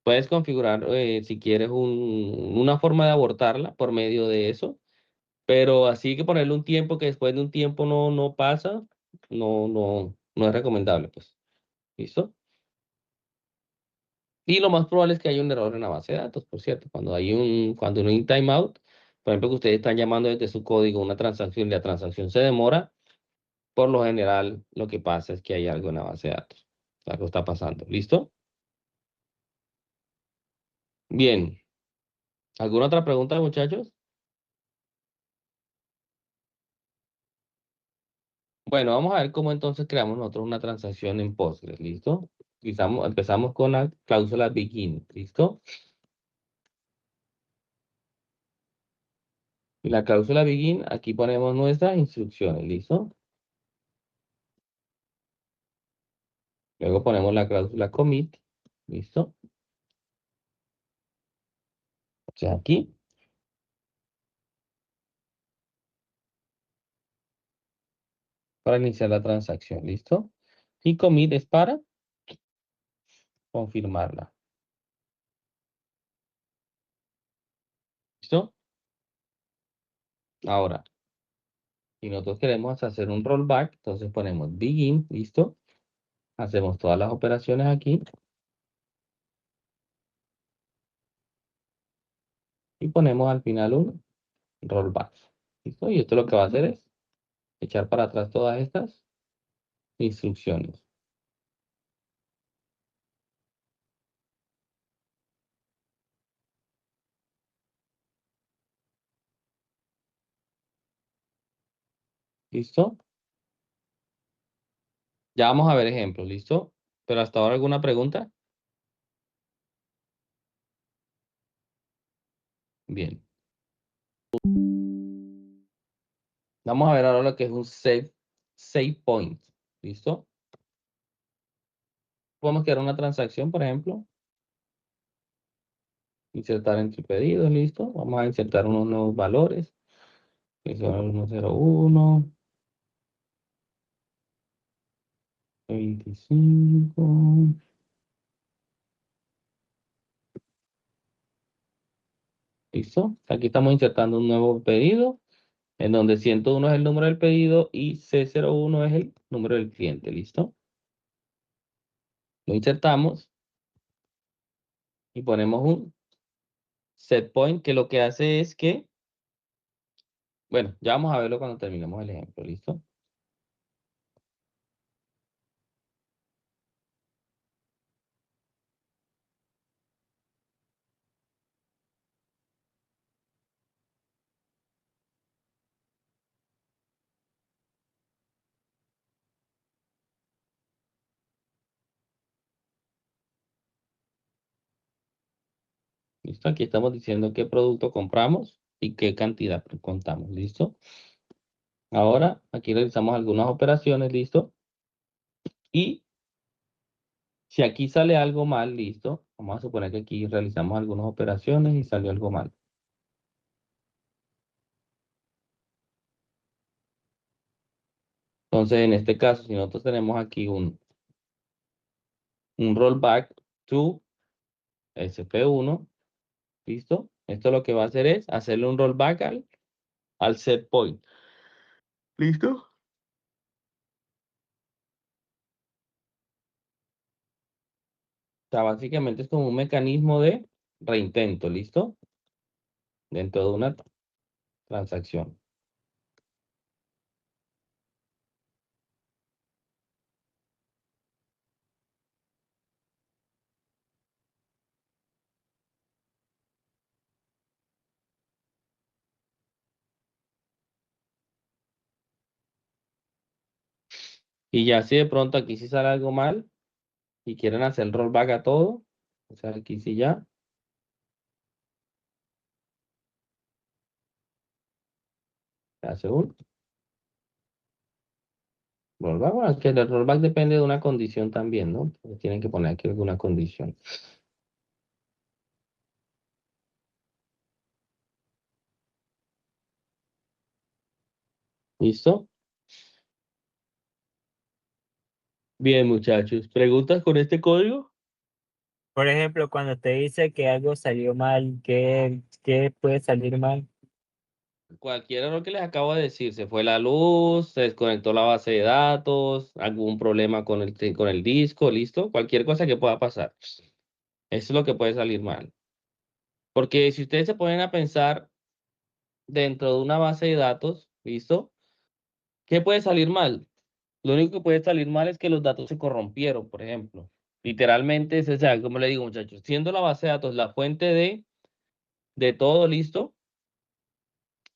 Puedes configurar si quieres una forma de abortarla por medio de eso, pero así que ponerle un tiempo que después de un tiempo no pasa, no es recomendable, pues, ¿listo? Y lo más probable es que haya un error en la base de datos, por cierto. Cuando no hay un timeout, por ejemplo, que ustedes están llamando desde su código una transacción y la transacción se demora, por lo general lo que pasa es que hay algo en la base de datos. Algo está pasando. ¿Listo? Bien. ¿Alguna otra pregunta, muchachos? Bueno, vamos a ver cómo entonces creamos nosotros una transacción en Postgres. ¿Listo? Empezamos con la cláusula begin. ¿Listo? Y la cláusula begin, aquí ponemos nuestras instrucciones, ¿listo? Luego ponemos la cláusula commit, ¿listo? O sea, aquí. Para iniciar la transacción, ¿listo? Y commit es para confirmarla, ¿listo? Ahora, si nosotros queremos hacer un rollback, entonces ponemos begin, ¿listo? Hacemos todas las operaciones aquí. Y ponemos al final un rollback, ¿listo? Y esto lo que va a hacer es echar para atrás todas estas instrucciones. ¿Listo? Ya vamos a ver ejemplos, ¿listo? Pero hasta ahora, ¿alguna pregunta? Bien. Vamos a ver ahora lo que es un save point, ¿listo? Podemos crear una transacción, por ejemplo. Insertar entre pedidos, ¿listo? Vamos a insertar unos nuevos valores. Que son 101, 25. ¿Listo? Aquí estamos insertando un nuevo pedido, en donde 101 es el número del pedido y C01 es el número del cliente, ¿listo? Lo insertamos y ponemos un set point que lo que hace es que, bueno, ya vamos a verlo cuando terminemos el ejemplo, ¿listo? ¿Listo? Aquí estamos diciendo qué producto compramos y qué cantidad contamos, ¿listo? Ahora, aquí realizamos algunas operaciones, ¿listo? Y si aquí sale algo mal, ¿listo? Vamos a suponer que aquí realizamos algunas operaciones y salió algo mal. Entonces, en este caso, si nosotros tenemos aquí un rollback to SP1, ¿listo? Esto lo que va a hacer es hacerle un rollback al set point. ¿Listo? O sea, básicamente es como un mecanismo de reintento, ¿listo? Dentro de una transacción. Y ya si de pronto aquí sí sale algo mal y quieren hacer rollback a todo, o sea, aquí sí ya, se hace un rollback. Bueno, es que el rollback depende de una condición también, ¿no? Entonces tienen que poner aquí alguna condición. ¿Listo? Bien, muchachos. ¿Preguntas con este código? Por ejemplo, cuando te dice que algo salió mal, ¿qué puede salir mal? Cualquier error que les acabo de decir, se fue la luz, se desconectó la base de datos, algún problema con el disco, ¿listo? Cualquier cosa que pueda pasar. Eso es lo que puede salir mal. Porque si ustedes se ponen a pensar dentro de una base de datos, ¿listo? ¿Qué puede salir mal? Lo único que puede salir mal es que los datos se corrompieron, por ejemplo. Literalmente, o sea, como le digo, muchachos, siendo la base de datos la fuente de todo, ¿listo?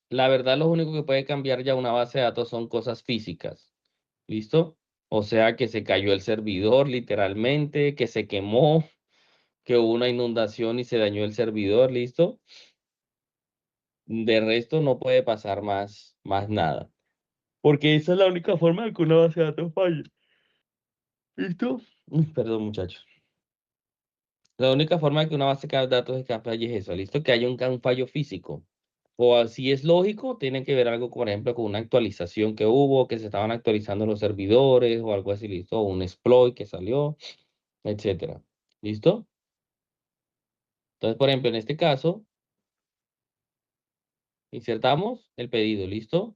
La verdad, lo único que puede cambiar ya una base de datos son cosas físicas. ¿Listo? O sea, que se cayó el servidor literalmente, que se quemó, que hubo una inundación y se dañó el servidor, ¿listo? De resto no puede pasar más nada. Porque esa es la única forma de que una base de datos falle. ¿Listo? Perdón, muchachos. La única forma de que una base de datos de falle es eso. ¿Listo? Que haya un fallo físico. O así es lógico, tienen que ver algo, por ejemplo, con una actualización que hubo, que se estaban actualizando los servidores o algo así, ¿listo? O un exploit que salió, etcétera. ¿Listo? Entonces, por ejemplo, en este caso, insertamos el pedido, ¿listo?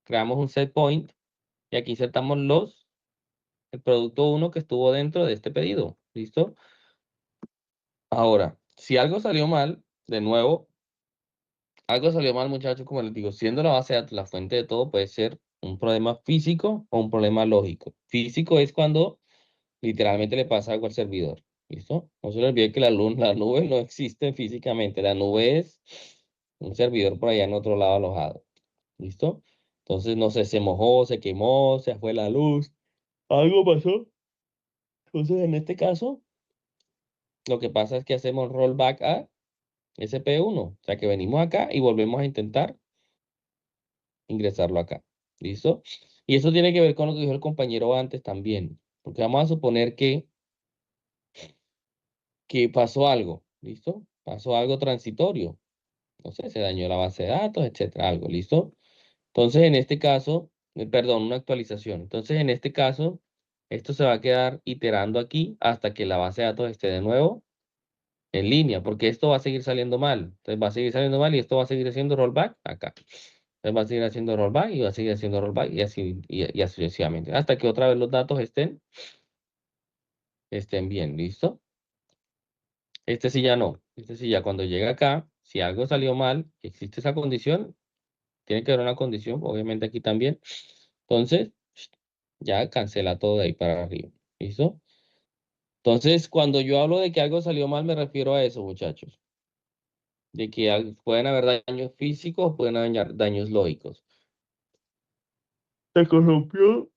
Creamos un set point y aquí insertamos el producto 1 que estuvo dentro de este pedido, ¿listo? Ahora, si algo salió mal, de nuevo, algo salió mal, muchachos, como les digo, siendo la base de datos la fuente de todo, puede ser un problema físico o un problema lógico. Físico es cuando literalmente le pasa algo al servidor, ¿listo? No se le olvide que la nube no existe físicamente, la nube es un servidor por allá en otro lado alojado, ¿listo? Entonces, no sé, se mojó, se quemó, se fue la luz, algo pasó. Entonces, en este caso, lo que pasa es que hacemos rollback a SP1, o sea que venimos acá y volvemos a intentar ingresarlo acá, ¿listo? Y eso tiene que ver con lo que dijo el compañero antes también, porque vamos a suponer que pasó algo, ¿listo? Pasó algo transitorio, no sé, se dañó la base de datos, etcétera, algo, ¿listo? Entonces, en este caso, perdón, una actualización. Entonces, en este caso, esto se va a quedar iterando aquí hasta que la base de datos esté de nuevo en línea, porque esto va a seguir saliendo mal. Entonces, va a seguir saliendo mal y esto va a seguir haciendo rollback acá. Entonces, va a seguir haciendo rollback y va a seguir haciendo rollback y así, y así sucesivamente, hasta que otra vez los datos estén bien, ¿listo? Este sí ya no. Este sí ya cuando llega acá, si algo salió mal, existe esa condición, tiene que haber una condición, obviamente aquí también. Entonces, ya cancela todo de ahí para arriba. ¿Listo? Entonces, cuando yo hablo de que algo salió mal, me refiero a eso, muchachos. De que pueden haber daños físicos, pueden haber daños lógicos. Se corrompió,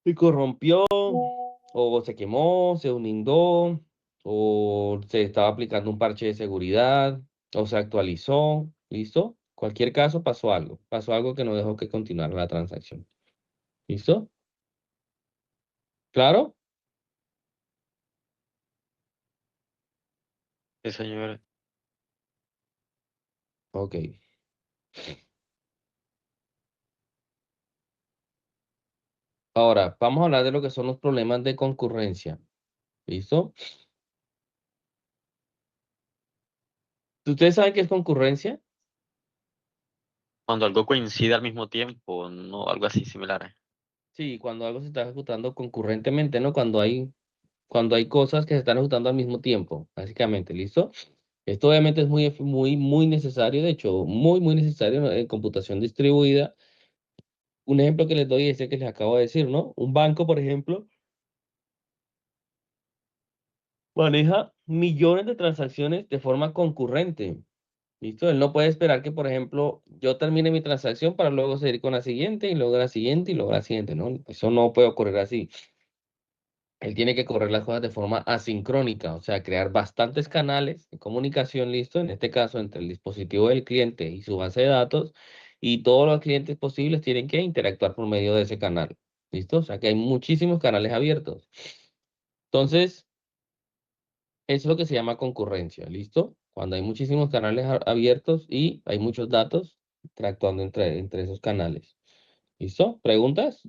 se corrompió, o se quemó, se inundó, o se estaba aplicando un parche de seguridad, o se actualizó, ¿listo? Cualquier caso pasó algo que no dejó que continuara la transacción. ¿Listo? ¿Claro? Sí, señor. Ok. Ahora, vamos a hablar de lo que son los problemas de concurrencia. ¿Listo? ¿Ustedes saben qué es concurrencia? Cuando algo coincide al mismo tiempo, no, algo así similar. Sí, cuando algo se está ejecutando concurrentemente, ¿no? Cuando hay cosas que se están ejecutando al mismo tiempo, básicamente, ¿listo? Esto obviamente es muy necesario, de hecho, muy necesario en computación distribuida. Un ejemplo que les doy es el que les acabo de decir, ¿no? Un banco, por ejemplo, maneja millones de transacciones de forma concurrente. ¿Listo? Él no puede esperar que, por ejemplo, yo termine mi transacción para luego seguir con la siguiente y luego la siguiente y luego la siguiente, ¿no? Eso no puede ocurrir así. Él tiene que correr las cosas de forma asincrónica, o sea, crear bastantes canales de comunicación, listo, en este caso entre el dispositivo del cliente y su base de datos, y todos los clientes posibles tienen que interactuar por medio de ese canal, listo, o sea, que hay muchísimos canales abiertos. Entonces, eso es lo que se llama concurrencia, listo, cuando hay muchísimos canales abiertos y hay muchos datos interactuando entre esos canales. ¿Listo? ¿Preguntas?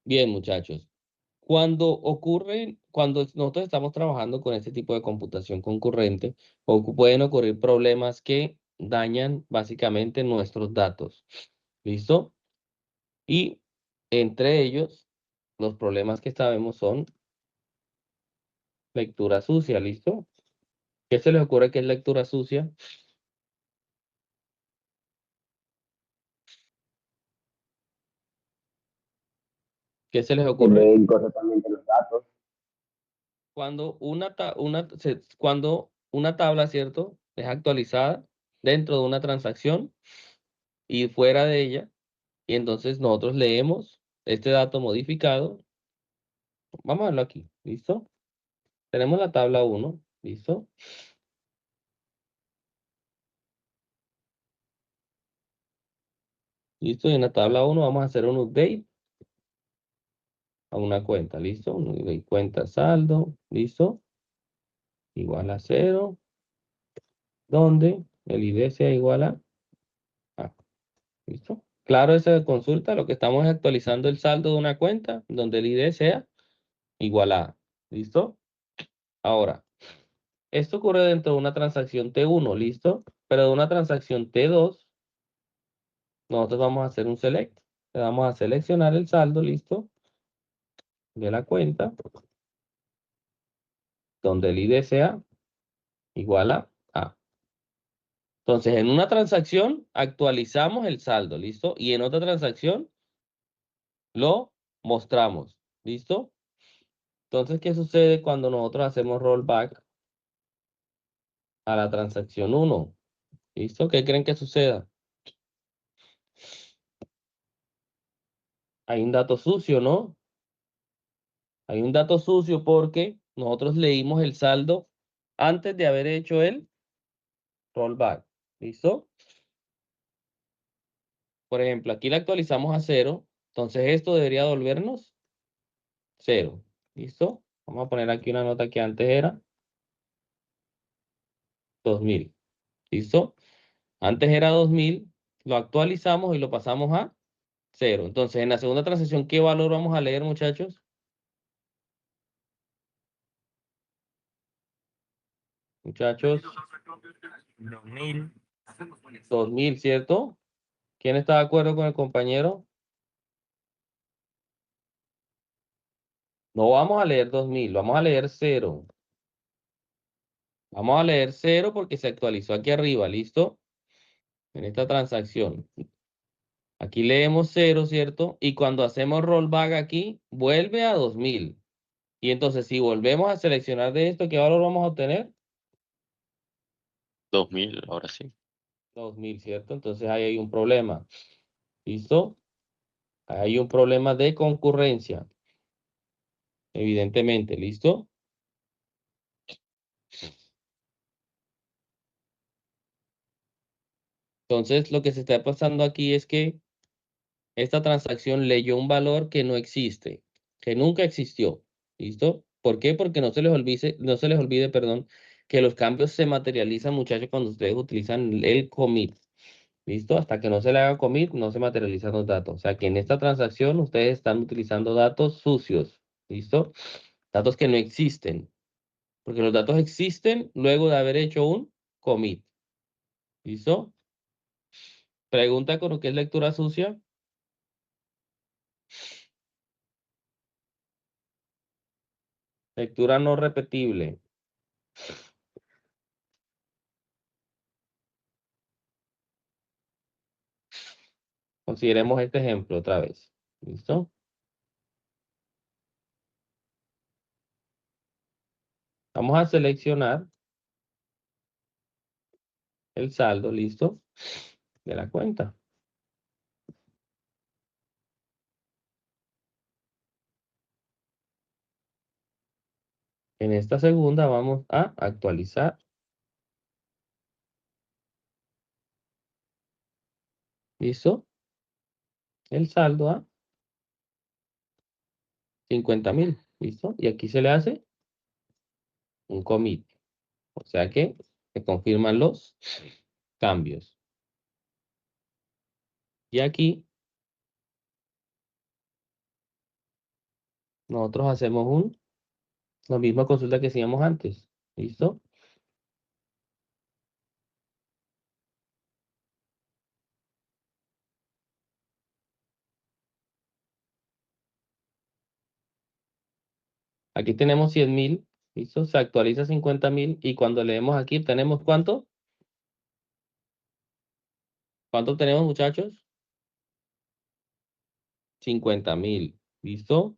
Bien, muchachos. Cuando nosotros estamos trabajando con este tipo de computación concurrente, pueden ocurrir problemas que dañan básicamente nuestros datos. ¿Listo? Y entre ellos, los problemas que sabemos son lectura sucia. ¿Listo? ¿Qué se les ocurre que es lectura sucia? ¿Qué se les Que ocurre? leen correctamente los datos. Cuando una tabla, ¿cierto? Es actualizada dentro de una transacción y fuera de ella. Y entonces nosotros leemos este dato modificado. Vamos a verlo aquí. ¿Listo? Tenemos la tabla 1. ¿Listo? ¿Listo? Y en la tabla 1 vamos a hacer un update a una cuenta. ¿Listo? Un update cuenta saldo. ¿Listo? Igual a 0. Donde el ID sea igual a A. ¿Listo? Claro, esa consulta, lo que estamos es actualizando el saldo de una cuenta donde el ID sea igual a A. ¿Listo? Ahora, esto ocurre dentro de una transacción T1, ¿listo? Pero de una transacción T2, nosotros vamos a hacer un select. Le vamos a seleccionar el saldo, ¿listo? De la cuenta, donde el ID sea igual a A. Entonces, en una transacción actualizamos el saldo, ¿listo? Y en otra transacción lo mostramos, ¿listo? Entonces, ¿qué sucede cuando nosotros hacemos rollback a la transacción 1? ¿Listo? ¿Qué creen que suceda? Hay un dato sucio, ¿no? Hay un dato sucio porque nosotros leímos el saldo antes de haber hecho el rollback. ¿Listo? Por ejemplo, aquí la actualizamos a 0. Entonces, esto debería devolvernos 0. ¿Listo? Vamos a poner aquí una nota que antes era 2000. ¿Listo? Antes era 2000, lo actualizamos y lo pasamos a 0. Entonces, en la segunda transacción, ¿qué valor vamos a leer, muchachos? Muchachos, 2000. 2000, ¿cierto? ¿Quién está de acuerdo con el compañero? No vamos a leer 2000, vamos a leer 0. Vamos a leer 0 porque se actualizó aquí arriba, ¿listo? En esta transacción. Aquí leemos 0, ¿cierto? Y cuando hacemos rollback aquí, vuelve a 2000. Y entonces, si volvemos a seleccionar de esto, ¿qué valor vamos a obtener? 2000, ahora sí. 2000, ¿cierto? Entonces ahí hay un problema. ¿Listo? Hay un problema de concurrencia. Evidentemente, ¿listo? Entonces, lo que se está pasando aquí es que esta transacción leyó un valor que no existe, que nunca existió. ¿Listo? ¿Por qué? Porque no se les olvide, perdón, que los cambios se materializan, muchachos, cuando ustedes utilizan el commit. ¿Listo? Hasta que no se le haga commit, no se materializan los datos. O sea que en esta transacción ustedes están utilizando datos sucios. ¿Listo? Datos que no existen. Porque los datos existen luego de haber hecho un commit. ¿Listo? Pregunta con lo que es lectura sucia. Lectura no repetible. Consideremos este ejemplo otra vez. ¿Listo? Vamos a seleccionar el saldo, ¿listo? De la cuenta. En esta segunda vamos a actualizar. ¿Listo? El saldo a 50,000. ¿Listo? Y aquí se le hace un commit. O sea que se confirman los cambios. Y aquí nosotros hacemos la misma consulta que hacíamos antes. ¿Listo? Aquí tenemos 100,000. ¿Listo? Se actualiza 50,000 y cuando leemos aquí tenemos ¿cuánto? ¿Cuánto tenemos, muchachos? 50,000. ¿Listo?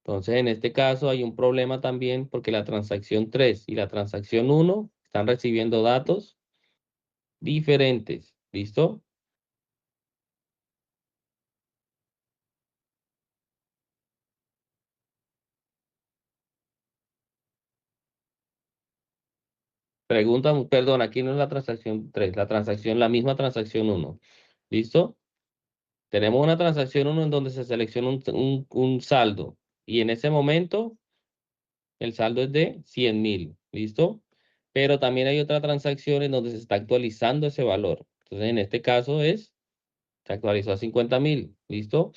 Entonces, en este caso hay un problema también porque la transacción 3 y la transacción 1 están recibiendo datos diferentes. ¿Listo? Pregunta, perdón, aquí no es la transacción 3, la misma transacción 1. ¿Listo? Tenemos una transacción 1 en donde se selecciona un saldo y en ese momento el saldo es de 100.000, ¿listo? Pero también hay otra transacción en donde se está actualizando ese valor. Entonces, en este caso se actualizó a 50.000, ¿listo?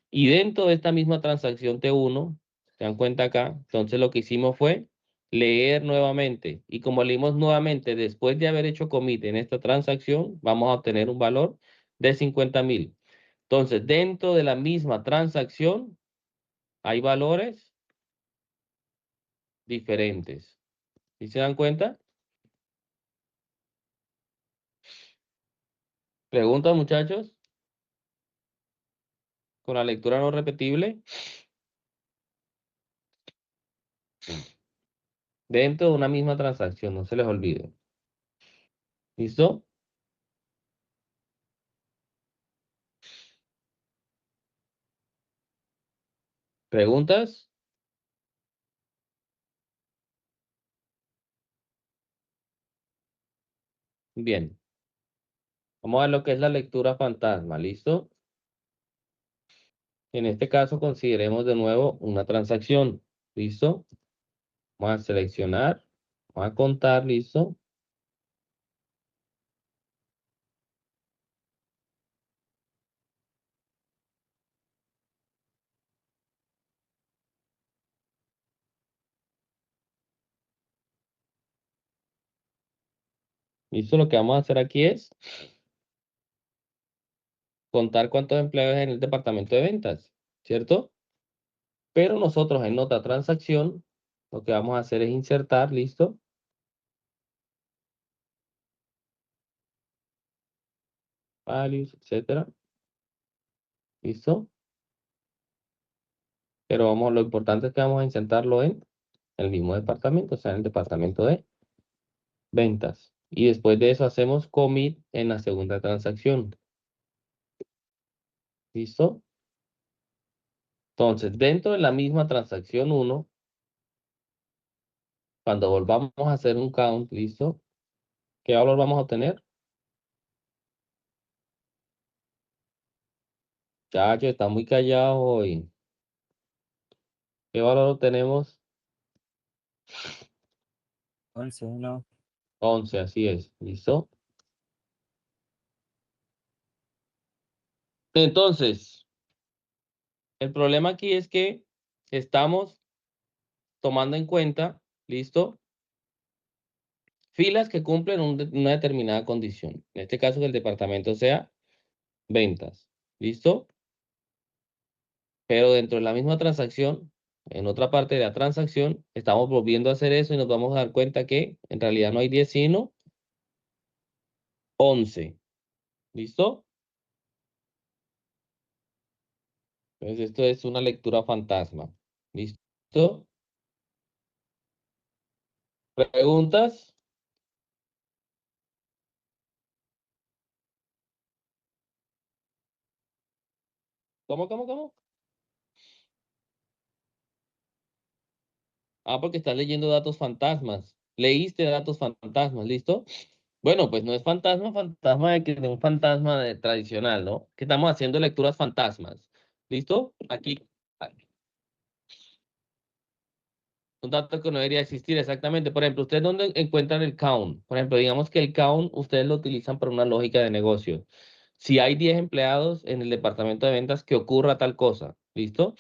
Y dentro de esta misma transacción T1, ¿se dan cuenta acá? Entonces, lo que hicimos fue leer nuevamente. Y como leímos nuevamente, después de haber hecho commit en esta transacción, vamos a obtener un valor de 50.000. Entonces, dentro de la misma transacción, hay valores diferentes. ¿Sí se dan cuenta? ¿Preguntas, muchachos? Con la lectura no repetible. Dentro de una misma transacción, no se les olvide. ¿Listo? ¿Preguntas? Bien. Vamos a ver lo que es la lectura fantasma. ¿Listo? En este caso, consideremos de nuevo una transacción. ¿Listo? Vamos a seleccionar. Vamos a contar. ¿Listo? ¿Listo? Lo que vamos a hacer aquí es contar cuántos empleados hay en el departamento de ventas. ¿Cierto? Pero nosotros en otra transacción, lo que vamos a hacer es insertar. ¿Listo? Values, etcétera. ¿Listo? Pero vamos, lo importante es que vamos a insertarlo en el mismo departamento, o sea, en el departamento de ventas. Y después de eso hacemos commit en la segunda transacción. ¿Listo? Entonces, dentro de la misma transacción 1, cuando volvamos a hacer un count, ¿listo? ¿Qué valor vamos a obtener? Chacho, está muy callado hoy. ¿Qué valor obtenemos? 11, ¿no? 11, así es. ¿Listo? Entonces, el problema aquí es que estamos tomando en cuenta, ¿listo? Filas que cumplen una determinada condición. En este caso, que el departamento sea ventas. ¿Listo? Pero dentro de la misma transacción, en otra parte de la transacción, estamos volviendo a hacer eso y nos vamos a dar cuenta que en realidad no hay 10, sino 11. ¿Listo? Entonces, esto es una lectura fantasma. ¿Listo? ¿Preguntas? ¿Cómo? Ah, porque estás leyendo datos fantasmas. Leíste datos fantasmas, ¿listo? Bueno, pues no es fantasma de un fantasma tradicional, ¿no? Que estamos haciendo lecturas fantasmas. ¿Listo? Aquí, un dato que no debería existir exactamente. Por ejemplo, ¿ustedes dónde encuentran el count? Por ejemplo, digamos que el count ustedes lo utilizan para una lógica de negocio. Si hay 10 empleados en el departamento de ventas, que ocurra tal cosa. ¿Listo?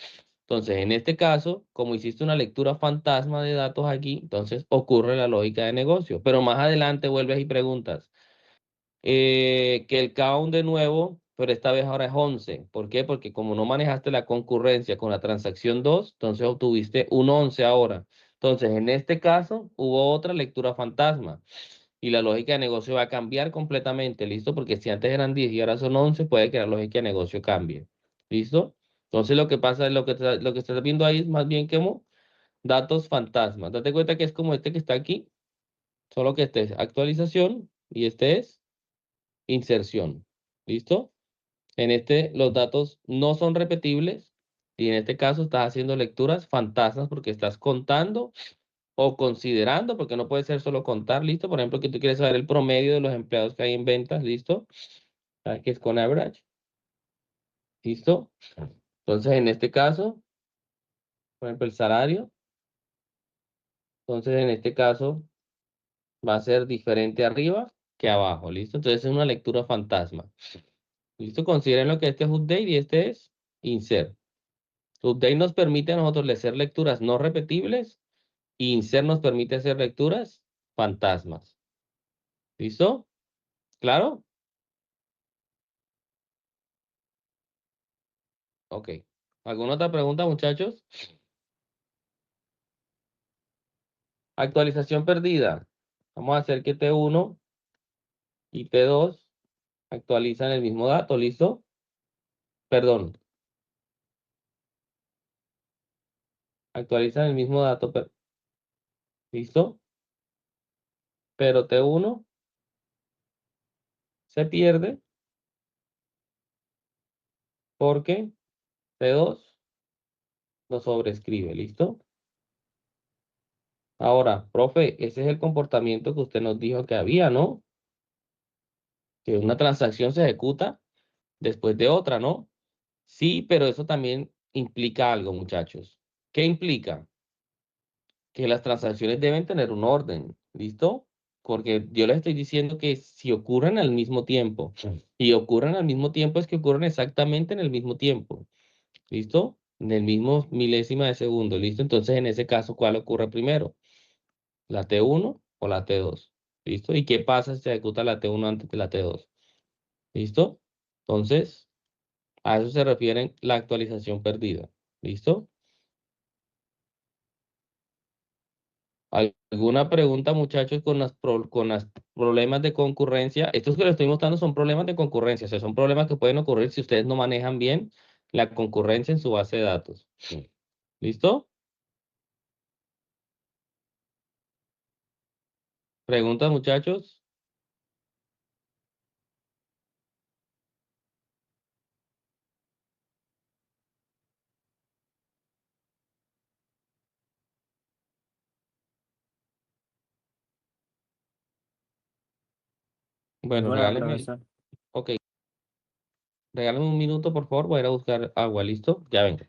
Entonces, en este caso, como hiciste una lectura fantasma de datos aquí, entonces ocurre la lógica de negocio. Pero más adelante vuelves y preguntas. Que el count de nuevo, pero esta vez ahora es 11. ¿Por qué? Porque como no manejaste la concurrencia con la transacción 2, entonces obtuviste un 11 ahora. Entonces, en este caso, hubo otra lectura fantasma y la lógica de negocio va a cambiar completamente, ¿listo? Porque si antes eran 10 y ahora son 11, puede que la lógica de negocio cambie, ¿listo? Entonces, lo que pasa es lo que estás viendo ahí es más bien como datos fantasmas. Date cuenta que es como este que está aquí, solo que este es actualización y este es inserción. ¿Listo? En este los datos no son repetibles y en este caso estás haciendo lecturas fantasmas porque estás contando o considerando, porque no puede ser solo contar, ¿listo? Por ejemplo, que tú quieres saber el promedio de los empleados que hay en ventas, ¿listo? ¿Sabes qué es con average? ¿Listo? Entonces, en este caso, por ejemplo, el salario. Entonces, en este caso, va a ser diferente arriba que abajo. ¿Listo? Entonces, es una lectura fantasma. ¿Listo? Consideren lo que este es update y este es insert. Update nos permite a nosotros hacer lecturas no repetibles y insert nos permite hacer lecturas fantasmas. ¿Listo? ¿Claro? Ok. ¿Alguna otra pregunta, muchachos? Actualización perdida. Vamos a hacer que T1 y T2 actualizan el mismo dato. ¿Listo? Perdón. Actualizan el mismo dato. ¿Listo? Pero T1 se pierde porque T2 lo sobrescribe. ¿Listo? Ahora, profe, ese es el comportamiento que usted nos dijo que había, ¿no? Que una transacción se ejecuta después de otra, ¿no? Sí, pero eso también implica algo, muchachos. ¿Qué implica? Que las transacciones deben tener un orden, ¿listo? Porque yo les estoy diciendo que si ocurren al mismo tiempo, y ocurren al mismo tiempo es que ocurren exactamente en el mismo tiempo, ¿listo? En el mismo milésima de segundo, ¿listo? Entonces, en ese caso, ¿cuál ocurre primero? ¿La T1 o la T2? ¿Listo? ¿Y qué pasa si se ejecuta la T1 antes de la T2? ¿Listo? Entonces, a eso se refiere la actualización perdida. ¿Listo? ¿Alguna pregunta, muchachos, con los problemas de concurrencia? Estos que les estoy mostrando son problemas de concurrencia, o sea, son problemas que pueden ocurrir si ustedes no manejan bien la concurrencia en su base de datos. ¿Listo? ¿Preguntas, muchachos? Bueno, Ninguna, regálenme, profesor. ok, regálenme un minuto, por favor, voy a ir a buscar agua, ¿listo? Ya vengo.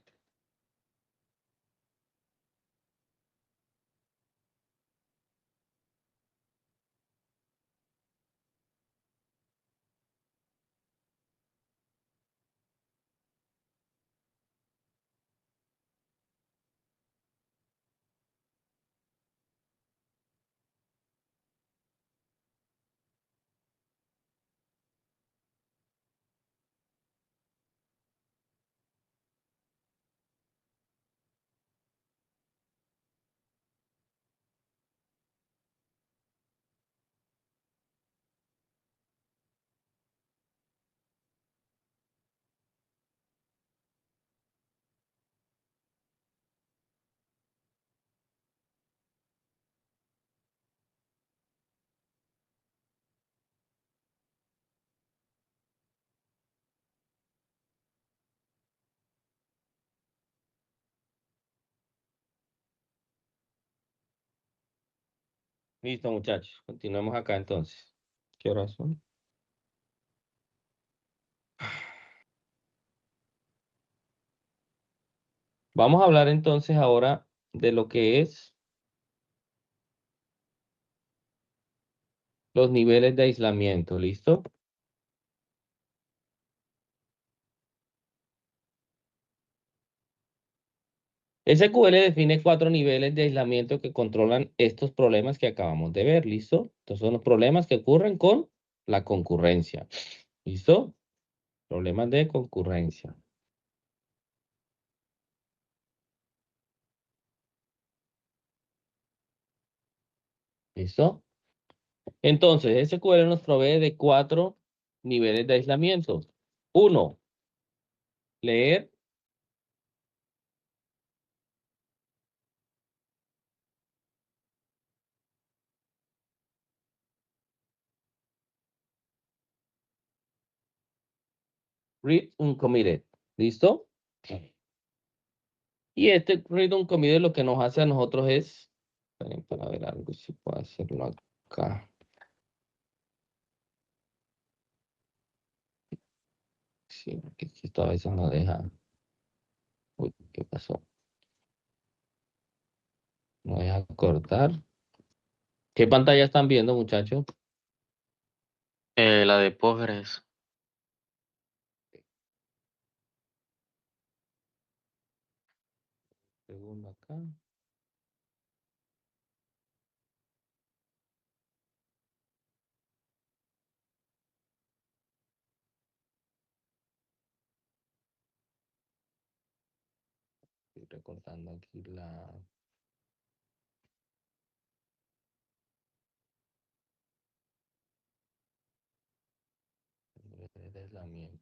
Listo, muchachos, continuemos acá entonces. ¿Qué horas son? Vamos a hablar entonces ahora de lo que es los niveles de aislamiento, ¿listo? SQL define 4 niveles de aislamiento que controlan estos problemas que acabamos de ver, ¿listo? Estos son los problemas que ocurren con la concurrencia, ¿listo? Problemas de concurrencia, ¿listo? Entonces, SQL nos provee de 4 niveles de aislamiento. 1, leer. Read uncommitted, ¿listo? Y este read uncommitted lo que nos hace a nosotros es, esperen para ver algo, si puedo hacerlo acá. Sí, porque esto a veces no deja. Uy, ¿qué pasó? No deja cortar. ¿Qué pantalla están viendo, muchachos? La de Postgres. Segundo acá. Estoy recortando aquí la. El aislamiento.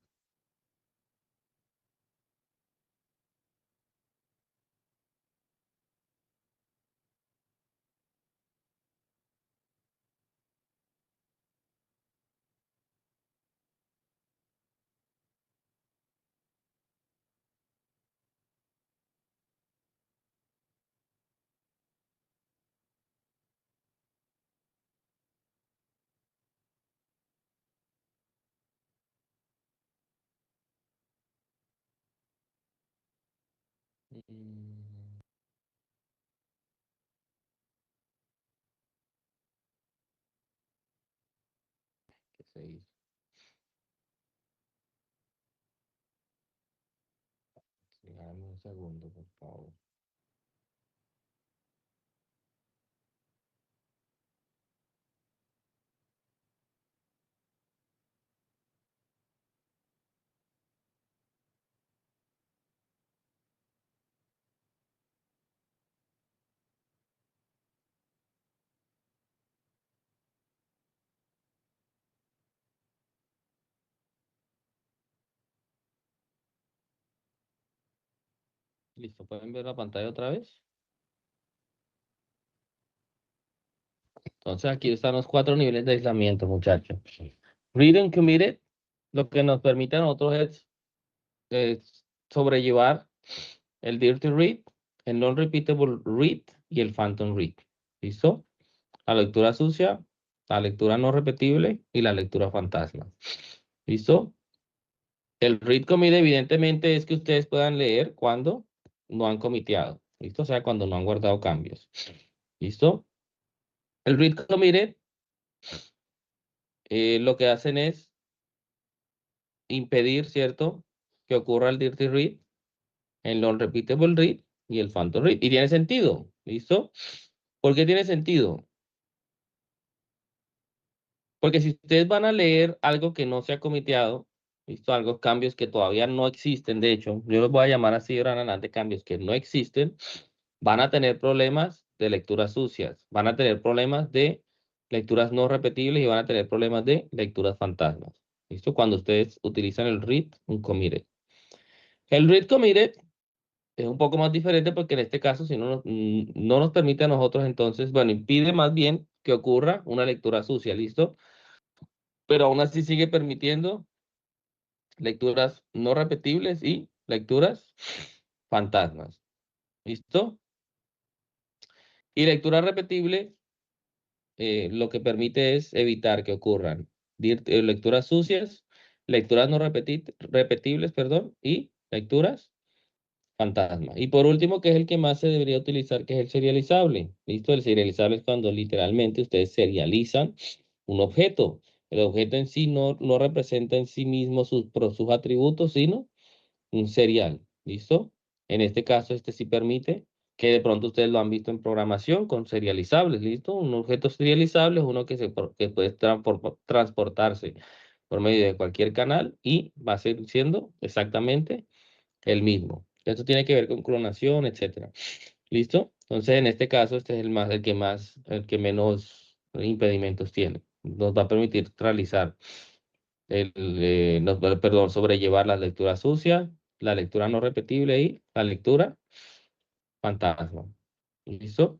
Mm, ¿Qué se hizo? Sí, dame un segundo, por favor. Listo, ¿pueden ver la pantalla otra vez? Entonces aquí están los 4 niveles de aislamiento, muchachos. Read and committed, lo que nos permite a nosotros es sobrellevar el dirty read, el non-repeatable read y el phantom read. ¿Listo? La lectura sucia, la lectura no repetible y la lectura fantasma. ¿Listo? El read commit evidentemente es que ustedes puedan leer cuando no han comiteado. ¿Listo? O sea, cuando no han guardado cambios. ¿Listo? El read committed lo que hacen es impedir, ¿cierto? Que ocurra el dirty read, el non-repeatable read y el phantom read. Y tiene sentido. ¿Listo? ¿Por qué tiene sentido? Porque si ustedes van a leer algo que no se ha comiteado, visto algo, cambios que todavía no existen, de hecho, yo los voy a llamar así de ahora en adelante, cambios que no existen, van a tener problemas de lecturas sucias, van a tener problemas de lecturas no repetibles y van a tener problemas de lecturas fantasmas. ¿Listo? Cuando ustedes utilizan el read, un committed. El read committed es un poco más diferente porque en este caso, si no nos permite a nosotros, entonces, bueno, impide más bien que ocurra una lectura sucia, ¿listo? Pero aún así sigue permitiendo lecturas no repetibles y lecturas fantasmas. ¿Listo? Y lectura repetible lo que permite es evitar que ocurran lecturas sucias, lecturas no repetibles, perdón, y lecturas fantasma. Y por último, que es el que más se debería utilizar, que es el serializable. ¿Listo? El serializable es cuando literalmente ustedes serializan un objeto. El objeto en sí no representa en sí mismo sus atributos, sino un serial. ¿Listo? En este caso, este sí permite que de pronto ustedes lo han visto en programación con serializables. ¿Listo? Un objeto serializable es uno que puede transportarse por medio de cualquier canal y va a ser siendo exactamente el mismo. Esto tiene que ver con clonación, etcétera. ¿Listo? Entonces, en este caso, este es el que menos impedimentos tiene. Nos va a permitir realizar perdón, sobrellevar la lectura sucia, la lectura no repetible y la lectura fantasma. ¿Listo?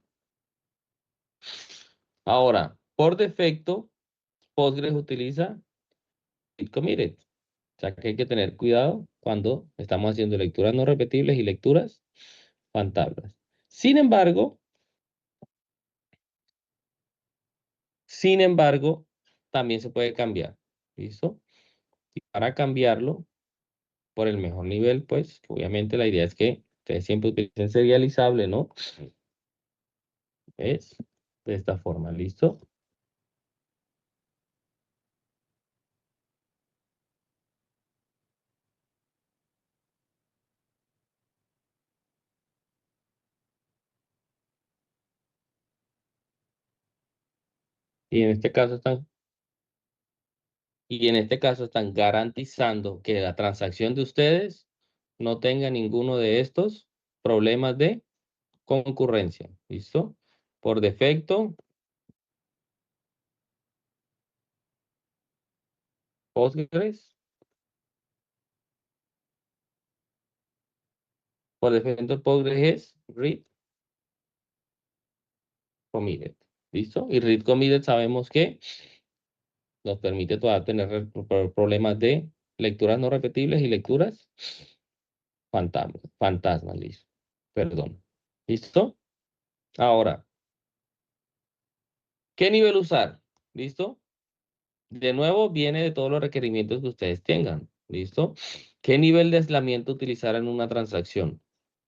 Ahora, por defecto, Postgres utiliza read committed. O sea que hay que tener cuidado cuando estamos haciendo lecturas no repetibles y lecturas fantasmas. Sin embargo, también se puede cambiar. ¿Listo? Y para cambiarlo, por el mejor nivel, pues obviamente la idea es que ustedes siempre utilicen serializable, ¿no? ¿Ves? De esta forma, ¿listo? Y en este caso están garantizando que la transacción de ustedes no tenga ninguno de estos problemas de concurrencia. ¿Listo? Por defecto, Postgres. Por defecto, Postgres es read committed. ¿Listo? Y read committed sabemos que nos permite todavía tener problemas de lecturas no repetibles y lecturas fantasmas, listo. Perdón. ¿Listo? Ahora, ¿qué nivel usar? ¿Listo? De nuevo, viene de todos los requerimientos que ustedes tengan. ¿Listo? ¿Qué nivel de aislamiento utilizar en una transacción?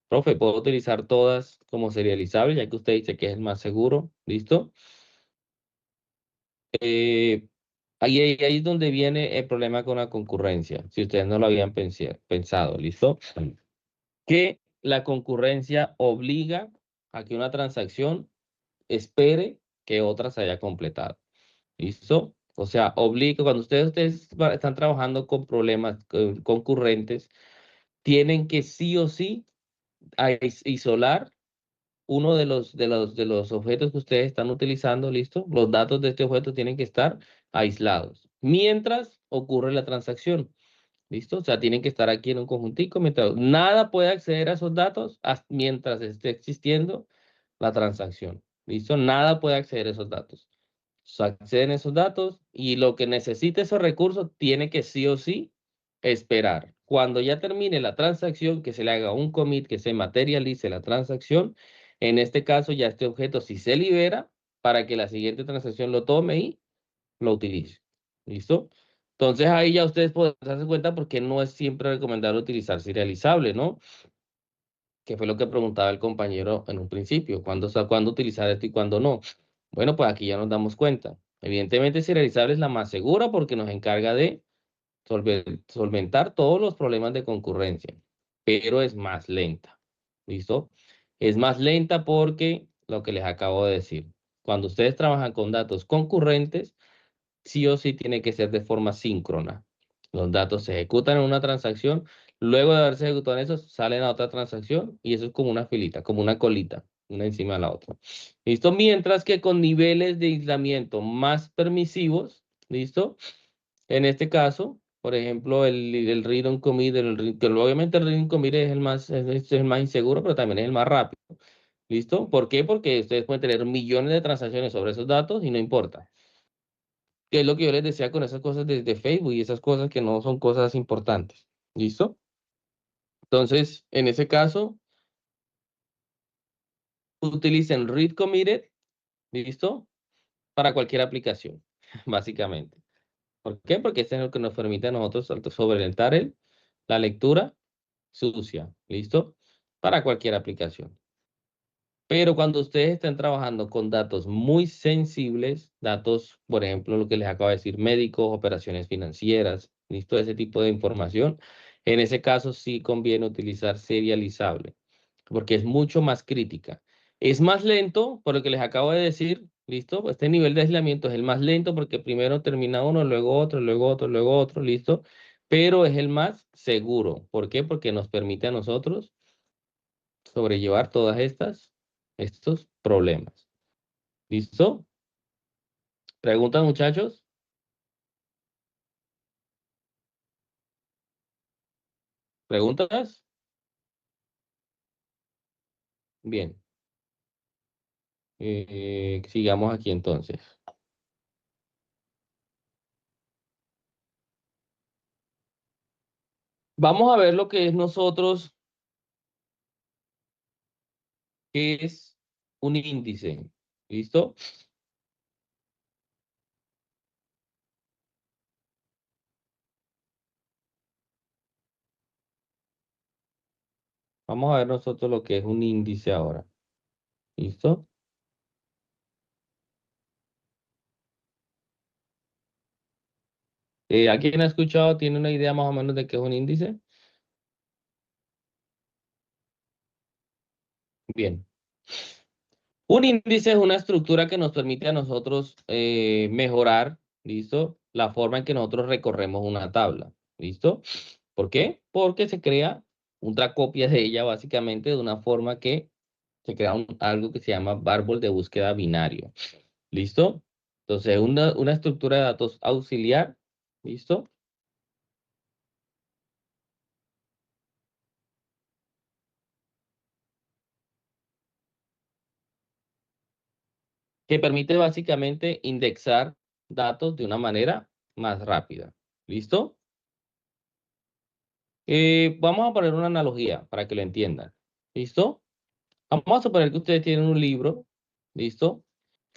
Profe, puedo utilizar todas como serializable, ya que usted dice que es el más seguro. ¿Listo? Ahí es donde viene el problema con la concurrencia, si ustedes no lo habían pensado. ¿Listo? Que la concurrencia obliga a que una transacción espere que otra se haya completado. ¿Listo? O sea, obliga, cuando ustedes están trabajando con problemas concurrentes, tienen que sí o sí isolar uno de los objetos que ustedes están utilizando, ¿listo? Los datos de este objeto tienen que estar aislados mientras ocurre la transacción. ¿Listo? O sea, tienen que estar aquí en un conjuntico mientras nada puede acceder a esos datos mientras esté existiendo la transacción. ¿Listo? Nada puede acceder a esos datos. Acceden a esos datos y lo que necesite esos recursos tiene que sí o sí esperar. Cuando ya termine la transacción, que se le haga un commit, que se materialice la transacción. En este caso, ya este objeto sí se libera para que la siguiente transacción lo tome y lo utilice. ¿Listo? Entonces ahí ya ustedes pueden darse cuenta porque no es siempre recomendable utilizar serializable, ¿no? Que fue lo que preguntaba el compañero en un principio, ¿cuándo utilizar esto y cuándo no? Bueno, pues aquí ya nos damos cuenta. Evidentemente serializable es la más segura porque nos encarga de solventar todos los problemas de concurrencia, pero es más lenta. ¿Listo? Es más lenta porque lo que les acabo de decir, cuando ustedes trabajan con datos concurrentes, sí o sí tiene que ser de forma síncrona. Los datos se ejecutan en una transacción, luego de haberse ejecutado en eso, salen a otra transacción y eso es como una filita, como una colita, una encima de la otra. ¿Listo? Mientras que con niveles de aislamiento más permisivos, ¿listo? En este caso, por ejemplo, el read on commit, que obviamente el read on commit es el más inseguro, pero también es el más rápido. ¿Listo? ¿Por qué? Porque ustedes pueden tener millones de transacciones sobre esos datos y no importa. Que es lo que yo les decía con esas cosas de Facebook y esas cosas que no son cosas importantes. ¿Listo? Entonces, en ese caso, utilicen read committed, ¿listo? Para cualquier aplicación, básicamente. ¿Por qué? Porque este es lo que nos permite a nosotros sobrelentar la lectura sucia, ¿listo? Para cualquier aplicación. Pero cuando ustedes estén trabajando con datos muy sensibles, datos, por ejemplo, lo que les acabo de decir, médicos, operaciones financieras, listo, ese tipo de información, en ese caso sí conviene utilizar serializable, porque es mucho más crítica. Es más lento, por lo que les acabo de decir, listo, este nivel de aislamiento es el más lento porque primero termina uno, luego otro, luego otro, luego otro, listo, pero es el más seguro. ¿Por qué? Porque nos permite a nosotros sobrellevar todas estos problemas. ¿Listo? ¿Preguntas, muchachos? ¿Preguntas? Bien. Sigamos aquí entonces. Vamos a ver lo que es nosotros, que es un índice. ¿Listo? Vamos a ver nosotros lo que es un índice ahora. ¿Listo? ¿Alguien ha escuchado, tiene una idea más o menos de qué es un índice? Bien. Un índice es una estructura que nos permite a nosotros mejorar, ¿listo? La forma en que nosotros recorremos una tabla, ¿listo? ¿Por qué? Porque se crea otra copia de ella básicamente de una forma que se crea algo que se llama árbol de búsqueda binario, ¿listo? Entonces, una estructura de datos auxiliar, ¿listo? Que permite básicamente indexar datos de una manera más rápida, ¿listo? Vamos a poner una analogía para que lo entiendan. ¿Listo? Vamos a suponer que ustedes tienen un libro. ¿Listo?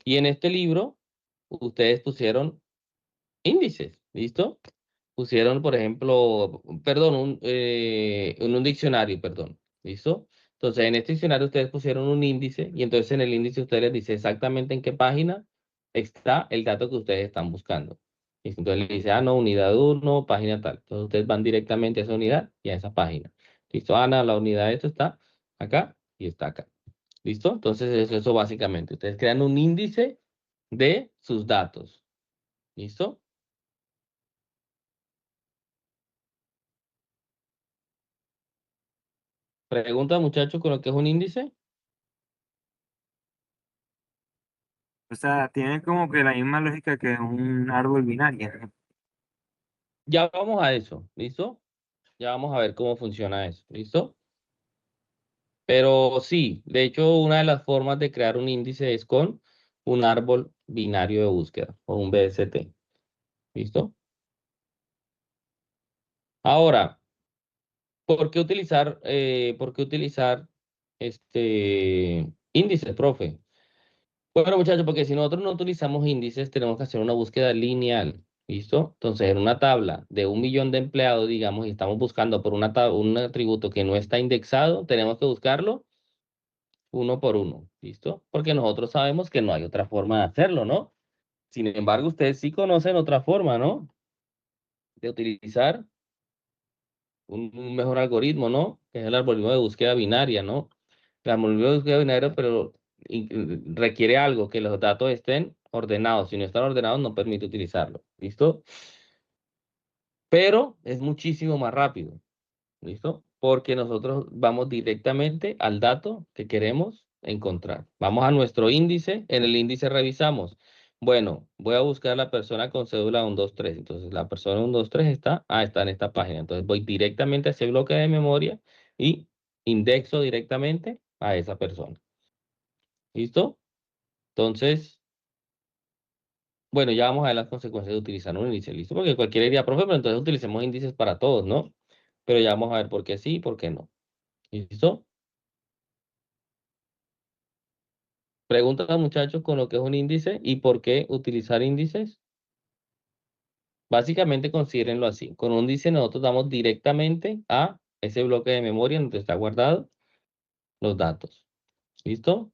Y en este libro ustedes pusieron índices. ¿Listo? Pusieron, por ejemplo, perdón, en un diccionario, perdón. ¿Listo? Entonces, en este diccionario ustedes pusieron un índice y entonces en el índice ustedes les dice exactamente en qué página está el dato que ustedes están buscando. ¿Listo? Entonces le dice, ah, no, unidad uno página tal. Entonces ustedes van directamente a esa unidad y a esa página. ¿Listo? Ana, la unidad de esto está acá y está acá. ¿Listo? Entonces eso básicamente. Ustedes crean un índice de sus datos. ¿Listo? Pregunta, muchachos, con lo que es un índice. O sea, tiene como que la misma lógica que un árbol binario, ¿no? Ya vamos a eso. ¿Listo? Ya vamos a ver cómo funciona eso. ¿Listo? Pero sí, de hecho, una de las formas de crear un índice es con un árbol binario de búsqueda o un BST. ¿Listo? Ahora, por qué utilizar índices, profe? Bueno, muchachos, porque si nosotros no utilizamos índices, tenemos que hacer una búsqueda lineal. ¿Listo? Entonces, en una tabla de 1 millón de empleados, digamos, y estamos buscando por un atributo que no está indexado, tenemos que buscarlo uno por uno, ¿listo? Porque nosotros sabemos que no hay otra forma de hacerlo, ¿no? Sin embargo, ustedes sí conocen otra forma, ¿no? De utilizar un mejor algoritmo, ¿no? Que es el algoritmo de búsqueda binaria, ¿no? El algoritmo de búsqueda binaria, pero requiere algo, que los datos estén ordenados. Si no están ordenados, no permite utilizarlo, ¿listo? Pero es muchísimo más rápido. ¿Listo? Porque nosotros vamos directamente al dato que queremos encontrar. Vamos a nuestro índice, en el índice revisamos. Bueno, voy a buscar a la persona con cédula 123. Entonces, la persona 123 está en esta página. Entonces, voy directamente a ese bloque de memoria y indexo directamente a esa persona. ¿Listo? Entonces, bueno, ya vamos a ver las consecuencias de utilizar un índice. ¿Listo? Porque cualquiera diría, profe, pero entonces utilicemos índices para todos, ¿no? Pero ya vamos a ver por qué sí y por qué no. ¿Listo? Pregunta, muchachos, con lo que es un índice y por qué utilizar índices. Básicamente considérenlo así. Con un índice nosotros damos directamente a ese bloque de memoria donde está guardado los datos. ¿Listo?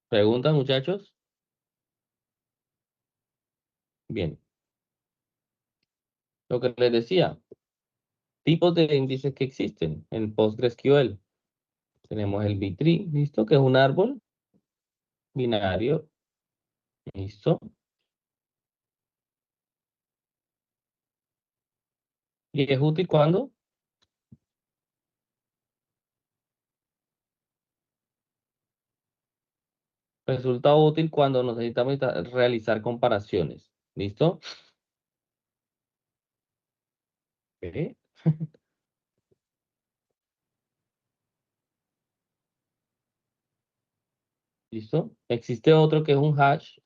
Preguntas, muchachos. Bien. Lo que les decía, tipos de índices que existen en PostgreSQL. Tenemos el B-tree, ¿listo? Que es un árbol binario. ¿Listo? ¿Y es útil cuando? Resulta útil cuando necesitamos realizar comparaciones. ¿Listo? Ok. ¿Listo? Existe otro que es un hash,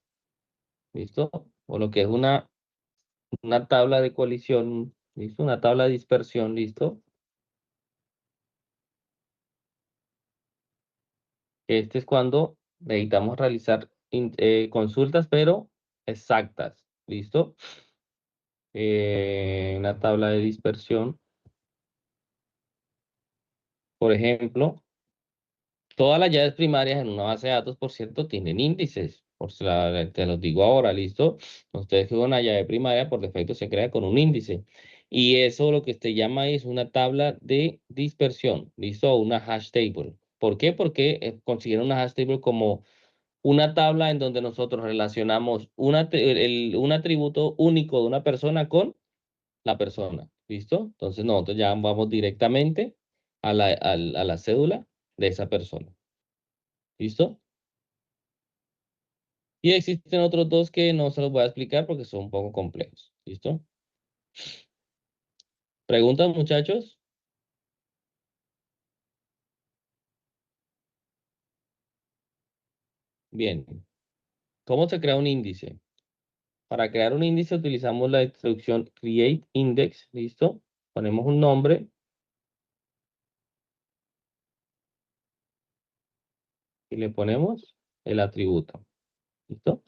¿listo? O lo que es una tabla de colisión, ¿listo? Una tabla de dispersión, ¿listo? Este es cuando necesitamos realizar consultas, pero exactas, ¿listo? una tabla de dispersión. Por ejemplo, todas las llaves primarias en una base de datos, por cierto, tienen índices. Te los digo ahora, ¿listo? Ustedes que una llave primaria por defecto se crea con un índice. Y eso lo que se llama es una tabla de dispersión, ¿listo? Una hash table. ¿Por qué? Porque considero una hash table como una tabla en donde nosotros relacionamos un atributo único de una persona con la persona. ¿Listo? Entonces nosotros ya vamos directamente a la cédula de esa persona. ¿Listo? Y existen otros dos que no se los voy a explicar porque son un poco complejos. ¿Listo? ¿Preguntas, muchachos? Bien. ¿Cómo se crea un índice? Para crear un índice utilizamos la instrucción create index. ¿Listo? Ponemos un nombre y le ponemos el atributo. ¿Listo?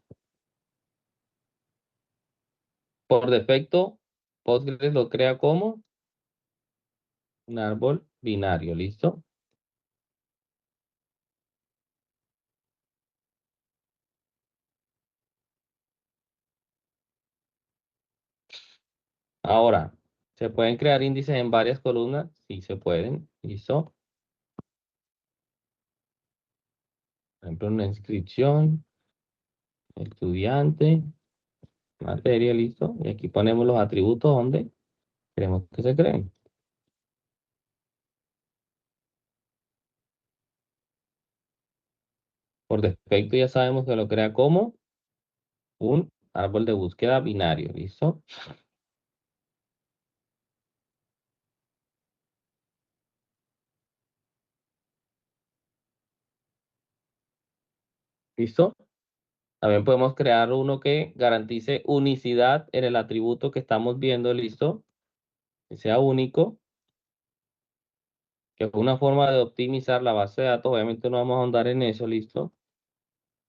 Por defecto, Postgres lo crea como un árbol binario. ¿Listo? Ahora, ¿se pueden crear índices en varias columnas? Sí, se pueden. ¿Listo? Por ejemplo, una inscripción, estudiante, materia, ¿listo? Y aquí ponemos los atributos donde queremos que se creen. Por defecto ya sabemos que lo crea como un árbol de búsqueda binario. ¿Listo? ¿Listo? También podemos crear uno que garantice unicidad en el atributo que estamos viendo. ¿Listo? Que sea único. Que es una forma de optimizar la base de datos. Obviamente no vamos a ahondar en eso. ¿Listo?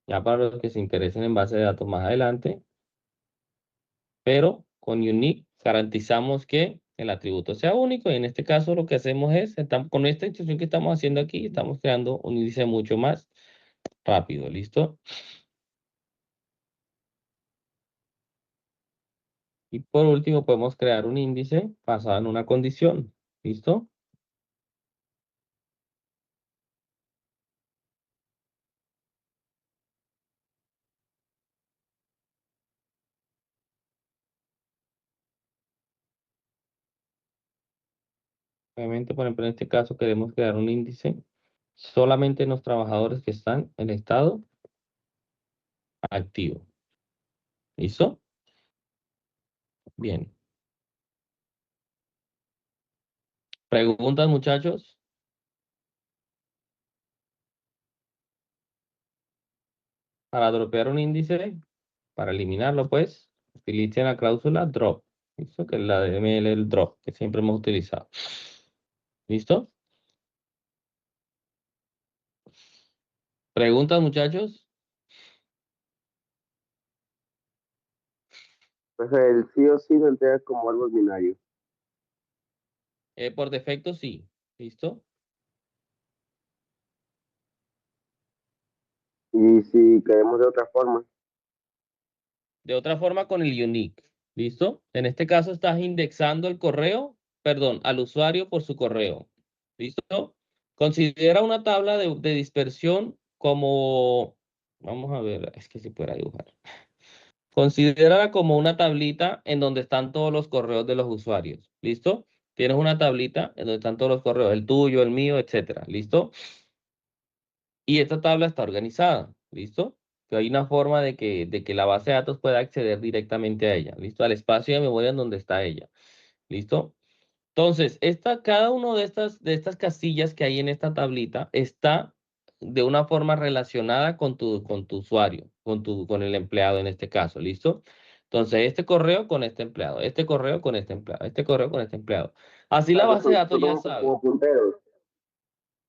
Ya para los que se interesen en base de datos más adelante. Pero con unique garantizamos que el atributo sea único y en este caso lo que hacemos es, con esta instrucción que estamos haciendo aquí, estamos creando un índice mucho más rápido. ¿Listo? Y por último podemos crear un índice basado en una condición. ¿Listo? Obviamente, por ejemplo, en este caso queremos crear un índice solamente en los trabajadores que están en estado activo. ¿Listo? Bien. ¿Preguntas, muchachos? Para dropear un índice, para eliminarlo, pues, utilicen la cláusula drop. ¿Listo? Que es la de ML, el drop, que siempre hemos utilizado. ¿Listo? ¿Preguntas, muchachos? Entonces, el sí o sí lo entrega como árbol binario. Por defecto, sí. ¿Listo? Y si queremos de otra forma, De otra forma, con el unique. ¿Listo? En este caso, estás indexando el correo, perdón, al usuario por su correo. ¿Listo? Considera una tabla de dispersión como, vamos a ver, es que si pudiera dibujar. Considérala como una tablita en donde están todos los correos de los usuarios. ¿Listo? Tienes una tablita en donde están todos los correos, el tuyo, el mío, etcétera. ¿Listo? Y esta tabla está organizada. ¿Listo? Que hay una forma de que la base de datos pueda acceder directamente a ella. ¿Listo? Al espacio de memoria en donde está ella. ¿Listo? Entonces, cada una de estas casillas que hay en esta tablita está de una forma relacionada con tu usuario, con el empleado en este caso, ¿listo? Entonces, este correo con este empleado, este correo con este empleado, este correo con este empleado. Así la base de datos son ya como, sabe. como punteros,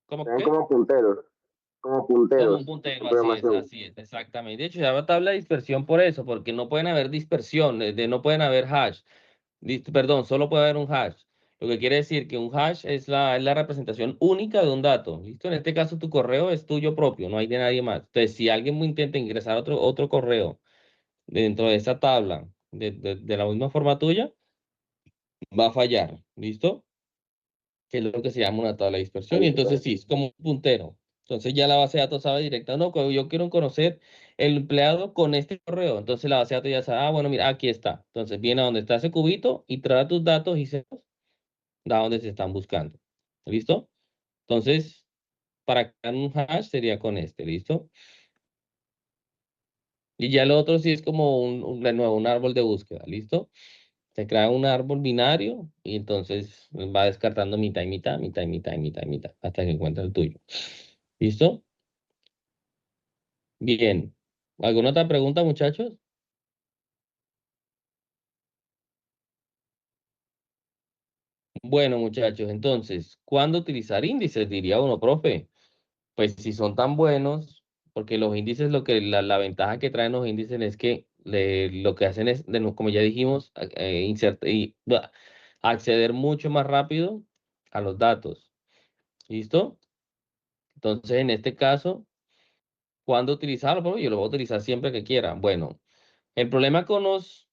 ¿Cómo sean qué? como Como un punteros puntero, en programación. así es, exactamente. De hecho, se llama tabla de dispersión por eso, porque no pueden haber dispersión, no pueden haber hash. Perdón, solo puede haber un hash. Lo que quiere decir que un hash es la representación única de un dato. ¿Listo? En este caso, tu correo es tuyo propio, no hay de nadie más. Entonces, si alguien intenta ingresar otro correo dentro de esa tabla de la misma forma tuya, va a fallar. ¿Listo? Que es lo que se llama una tabla de dispersión. Y entonces sí, es como un puntero. Entonces ya la base de datos sabe directa, no, yo quiero conocer el empleado con este correo. Entonces la base de datos ya sabe, bueno, mira, aquí está. Entonces viene a donde está ese cubito y trae tus datos y se da donde se están buscando. ¿Listo? Entonces, para crear un hash sería con este, ¿listo? Y ya lo otro sí es como de nuevo, un árbol de búsqueda, ¿listo? Se crea un árbol binario y entonces va descartando mitad y mitad, mitad y mitad y mitad y mitad, hasta que encuentre el tuyo. ¿Listo? Bien. ¿Alguna otra pregunta, muchachos? Bueno, muchachos, entonces, ¿cuándo utilizar índices? Diría uno, profe. Pues si son tan buenos, porque los índices, la ventaja que traen los índices es que lo que hacen es, como ya dijimos, acceder mucho más rápido a los datos. ¿Listo? Entonces, en este caso, ¿cuándo utilizarlo? Profe? Yo lo voy a utilizar siempre que quiera. Bueno, el problema con los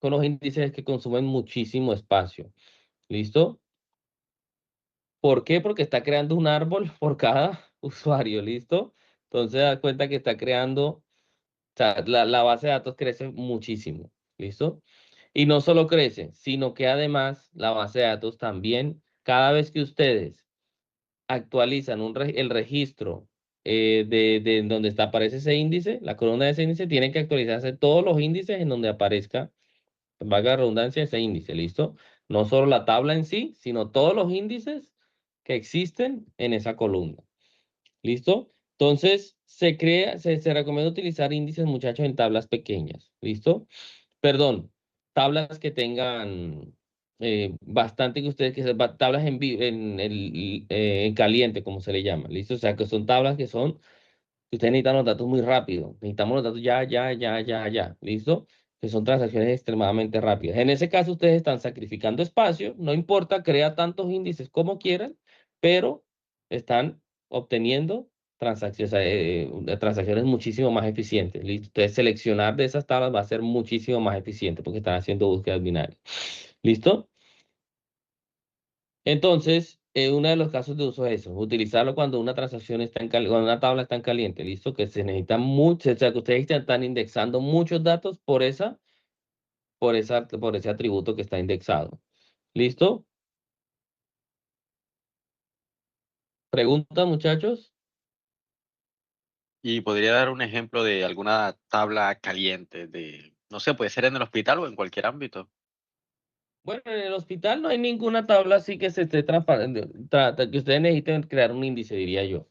índices es que consumen muchísimo espacio. ¿Listo? ¿Por qué? Porque está creando un árbol por cada usuario, ¿listo? Entonces, da cuenta que está creando, o sea, la base de datos crece muchísimo, ¿listo? Y no solo crece, sino que además la base de datos también, cada vez que ustedes actualizan el registro de donde aparece ese índice, la columna de ese índice, tienen que actualizarse todos los índices en donde aparezca, valga la redundancia, ese índice, ¿listo? No solo la tabla en sí, sino todos los índices que existen en esa columna. ¿Listo? Entonces, se recomienda utilizar índices, muchachos, en tablas pequeñas. ¿Listo? Perdón, tablas que tengan bastante que ustedes, tablas en caliente, como se le llama. ¿Listo? O sea, que son tablas que son ustedes necesitan los datos muy rápido. Necesitamos los datos ya, ya, ya, ya, ya. ¿Listo? Que son transacciones extremadamente rápidas. En ese caso, ustedes están sacrificando espacio. No importa, crea tantos índices como quieran, pero están obteniendo transacciones muchísimo más eficientes. ¿Listo? Entonces, seleccionar de esas tablas va a ser muchísimo más eficiente porque están haciendo búsquedas binarias. ¿Listo? Entonces, uno de los casos de uso es eso, utilizarlo cuando una transacción está cuando una tabla está en caliente, ¿listo? Que se necesita mucho, o sea, que ustedes están indexando muchos datos por ese atributo que está indexado. ¿Listo? ¿Pregunta, muchachos? Y podría dar un ejemplo de alguna tabla caliente no sé, puede ser en el hospital o en cualquier ámbito. Bueno, en el hospital no hay ninguna tabla así que se esté que ustedes necesiten crear un índice, diría yo.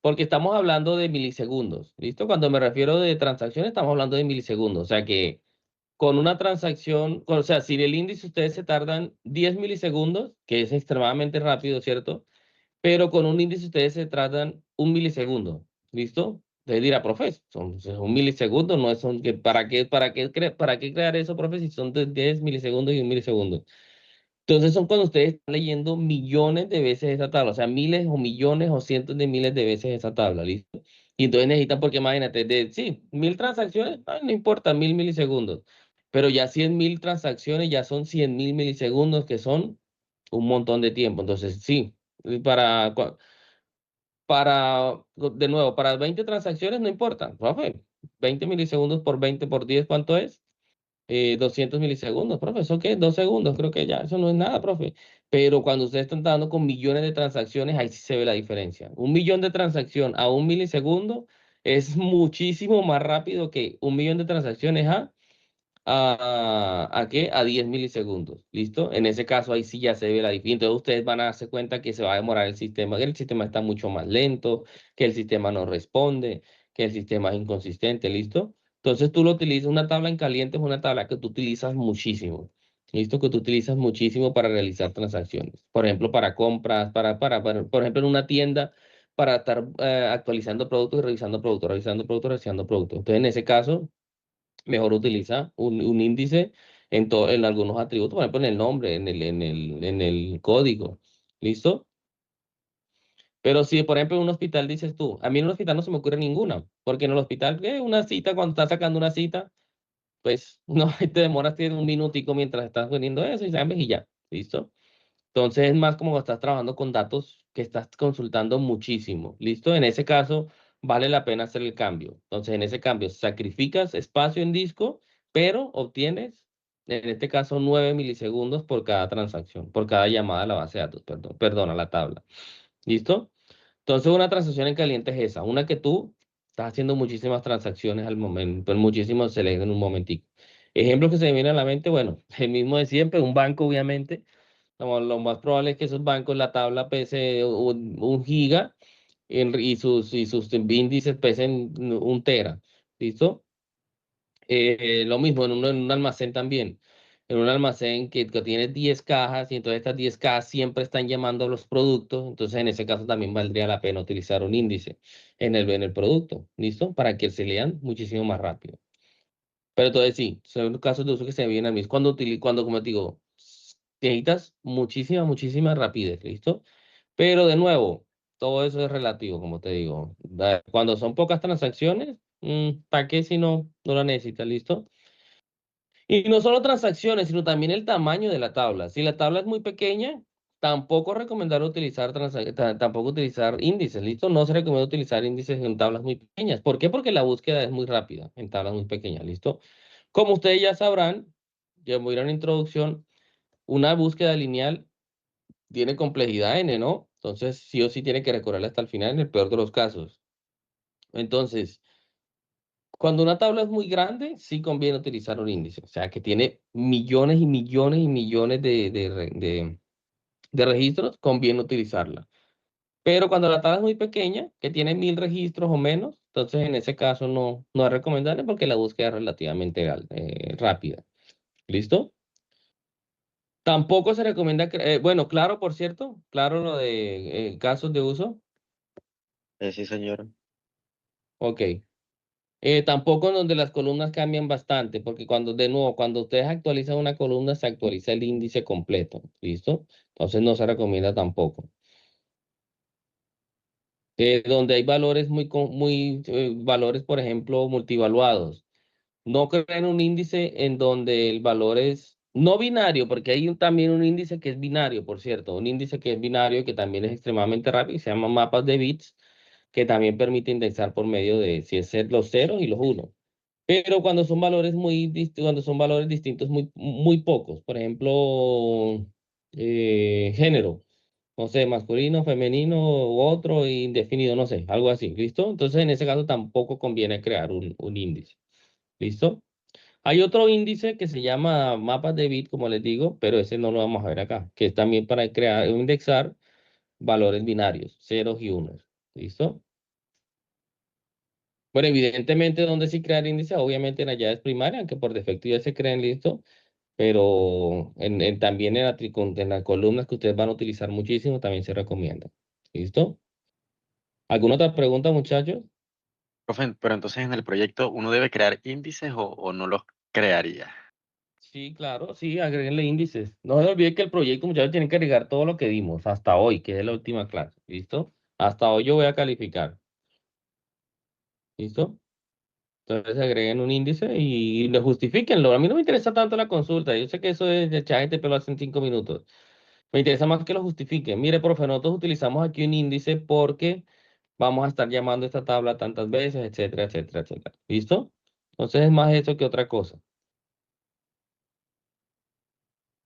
Porque estamos hablando de milisegundos, ¿listo? Cuando me refiero de transacciones, estamos hablando de milisegundos. O sea que con una transacción, o sea, si el índice ustedes se tardan 10 milisegundos, que es extremadamente rápido, ¿cierto? Pero con un índice ustedes se tardan 1 milisegundo, ¿listo? Entonces dirá, profe, son 1 milisegundo, no es, para qué crear eso, profe, si son de 10 milisegundos y 1 milisegundo? Entonces son cuando ustedes están leyendo millones de veces esa tabla, o sea, miles o millones o cientos de miles de veces esa tabla, ¿listo? Y entonces necesitan, porque imagínate, sí, 1000 transacciones, no importa, 1000 milisegundos, pero ya 100.000 transacciones ya son 100.000 milisegundos, que son un montón de tiempo. Entonces, sí, y de nuevo, para 20 transacciones no importa, profe, 20 milisegundos por 20 por 10, ¿cuánto es? 200 milisegundos, profe, ¿eso qué? 2 segundos, creo que ya, eso no es nada, profe. Pero cuando ustedes están dando con millones de transacciones, ahí sí se ve la diferencia. 1 millón de transacciones a 1 milisegundo es muchísimo más rápido que 1 millón de transacciones ¿a qué? A 10 milisegundos, ¿listo? En ese caso ahí sí ya se ve la diferencia. Entonces ustedes van a darse cuenta que se va a demorar el sistema, que el sistema está mucho más lento, que el sistema no responde, que el sistema es inconsistente, ¿listo? Entonces tú lo utilizas, una tabla en caliente es una tabla que tú utilizas muchísimo, ¿listo? Que tú utilizas muchísimo para realizar transacciones. Por ejemplo, para compras, por ejemplo, en una tienda, para estar actualizando productos y revisando productos, revisando productos, revisando productos. Entonces en ese caso mejor utiliza un índice en algunos atributos, por ejemplo, en el nombre, en el código. ¿Listo? Pero si, por ejemplo, en un hospital dices tú, a mí en un hospital no se me ocurre ninguna, porque en el hospital, una cita, cuando estás sacando una cita, pues no te demoras tiene un minutico mientras estás poniendo eso y sabes y ya, ¿listo? Entonces es más como estás trabajando con datos que estás consultando muchísimo, ¿listo? En ese caso, vale la pena hacer el cambio. Entonces, en ese cambio, sacrificas espacio en disco, pero obtienes, en este caso, 9 milisegundos por cada transacción, por cada llamada a la base de datos, perdón, a la tabla. ¿Listo? Entonces, una transacción en caliente es esa, una que tú estás haciendo muchísimas transacciones al momento, pues muchísimos se leen en un momentico. Ejemplos que se me vienen a la mente, bueno, el mismo de siempre, un banco, obviamente. Lo más probable es que esos bancos, la tabla pese un giga y sus índices pesen 1 tera. ¿Listo? Lo mismo en un almacén también. En un almacén que tiene 10 cajas y entonces estas 10 cajas siempre están llamando a los productos. Entonces en ese caso también valdría la pena utilizar un índice en el producto. ¿Listo? Para que se lean muchísimo más rápido. Pero entonces sí, son los casos de uso que se me vienen a mí. Es cuando, como te digo, necesitas muchísima rapidez. ¿Listo? Pero de nuevo, todo eso es relativo, como te digo. Cuando son pocas transacciones, ¿para qué si no la necesitas? ¿Listo? Y no solo transacciones, sino también el tamaño de la tabla. Si la tabla es muy pequeña, tampoco es recomendable utilizar, tampoco utilizar índices, ¿listo? No se recomienda utilizar índices en tablas muy pequeñas. ¿Por qué? Porque la búsqueda es muy rápida en tablas muy pequeñas, ¿listo? Como ustedes ya sabrán, ya voy a ir a una introducción, una búsqueda lineal tiene complejidad n, ¿no? Entonces, sí o sí tiene que recorrerla hasta el final en el peor de los casos. Entonces, cuando una tabla es muy grande, sí conviene utilizar un índice. O sea, que tiene millones y millones y millones de registros, conviene utilizarla. Pero cuando la tabla es muy pequeña, que tiene 1000 registros o menos, entonces en ese caso no es recomendable porque la búsqueda es relativamente rápida. ¿Listo? Tampoco se recomienda, bueno, claro, por cierto, claro lo de casos de uso. Sí, señor. Ok. Tampoco en donde las columnas cambian bastante, porque de nuevo, cuando ustedes actualizan una columna, se actualiza el índice completo, ¿listo? Entonces no se recomienda tampoco. Donde hay valores valores, por ejemplo, multivaluados. No creen un índice en donde el valor es no binario, porque hay también un índice que es binario, por cierto, un índice que es binario y que también es extremadamente rápido y se llama mapas de bits, que también permite indexar por medio de si es los ceros y los unos. Pero cuando son valores cuando son valores distintos muy pocos, por ejemplo, género, no sé, masculino, femenino, u otro, indefinido, no sé, algo así, ¿listo? Entonces en ese caso tampoco conviene crear un índice, ¿listo? Hay otro índice que se llama mapas de bit, como les digo, pero ese no lo vamos a ver acá, que es también para crear o indexar valores binarios, ceros y unos, ¿listo? Bueno, evidentemente, donde sí crear índices, obviamente en las llaves primarias, aunque por defecto ya se creen listo, pero también en las columnas que ustedes van a utilizar muchísimo, también se recomienda. ¿Listo? ¿Alguna otra pregunta, muchachos? Profe, pero entonces en el proyecto uno debe crear índices o no los crearía. Sí, claro, sí, agréguenle índices. No se olviden que el proyecto, muchachos, tienen que agregar todo lo que dimos hasta hoy, que es la última clase. ¿Listo? Hasta hoy yo voy a calificar. ¿Listo? Entonces agreguen un índice y lo justifíquenlo. A mí no me interesa tanto la consulta. Yo sé que eso es de ChatGPT, pero lo hacen en 5 minutos. Me interesa más que lo justifiquen. Mire, profe, nosotros utilizamos aquí un índice porque vamos a estar llamando esta tabla tantas veces, etcétera, etcétera, etcétera. ¿Listo? Entonces es más eso que otra cosa.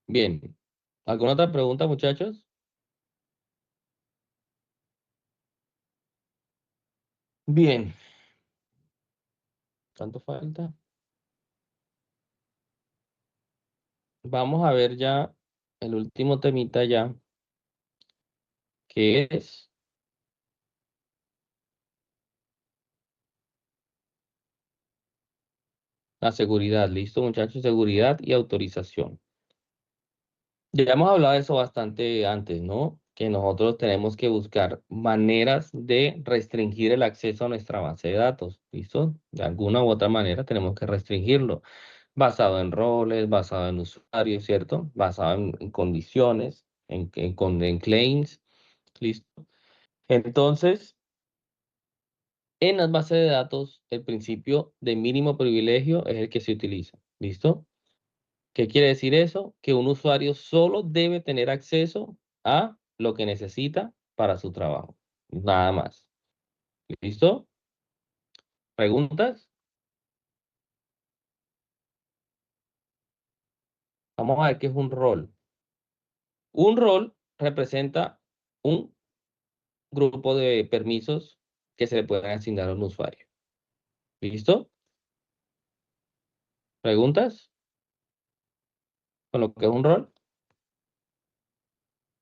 Bien. ¿Alguna otra pregunta, muchachos? Bien. ¿Cuánto falta? Vamos a ver ya el último temita ya, que es la seguridad. ¿Listo, muchachos? Seguridad y autorización. Ya hemos hablado de eso bastante antes, ¿no? Que nosotros tenemos que buscar maneras de restringir el acceso a nuestra base de datos, ¿listo? De alguna u otra manera tenemos que restringirlo. basado en roles, basado en usuarios, ¿cierto? Basado en condiciones, en claims, ¿listo? Entonces, en las bases de datos, el principio de mínimo privilegio es el que se utiliza, ¿listo? ¿Qué quiere decir eso? Que un usuario solo debe tener acceso a lo que necesita para su trabajo, nada más. ¿Listo? ¿Preguntas? Vamos a ver qué es un rol. Un rol representa un grupo de permisos que se le pueden asignar a un usuario. ¿Listo? ¿Preguntas? ¿Con lo que es un rol?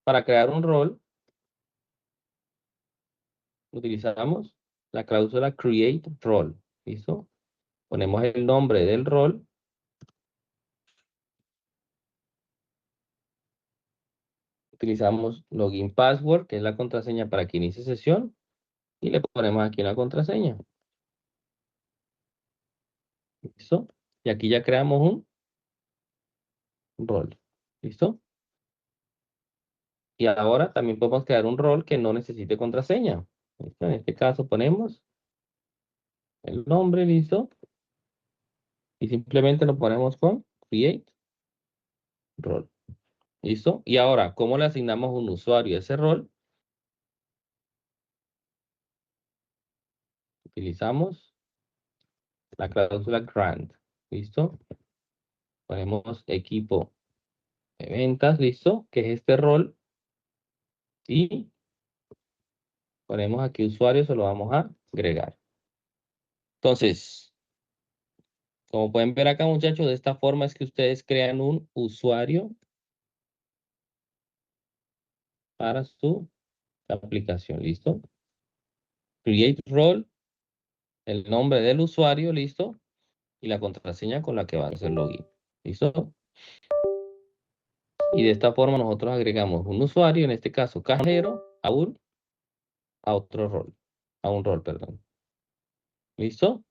Para crear un rol, utilizamos la cláusula create role. ¿Listo? Ponemos el nombre del rol. Utilizamos login password, que es la contraseña para que inicie sesión. Y le ponemos aquí una contraseña. ¿Listo? Y aquí ya creamos un rol. ¿Listo? Y ahora también podemos crear un rol que no necesite contraseña. ¿Listo? En este caso ponemos el nombre, listo. Y simplemente lo ponemos con create role. ¿Listo? Y ahora, ¿cómo le asignamos un usuario a ese rol? Utilizamos la cláusula grant. ¿Listo? Ponemos equipo de ventas, ¿listo? Que es este rol. Y ponemos aquí usuario, se lo vamos a agregar. Entonces, como pueden ver acá, muchachos, de esta forma es que ustedes crean un usuario para su aplicación, ¿listo? Create role, el nombre del usuario, ¿listo? Y la contraseña con la que va a hacer login, ¿listo? Y de esta forma nosotros agregamos un usuario, en este caso cajero, a otro rol, a un rol, perdón. ¿Listo?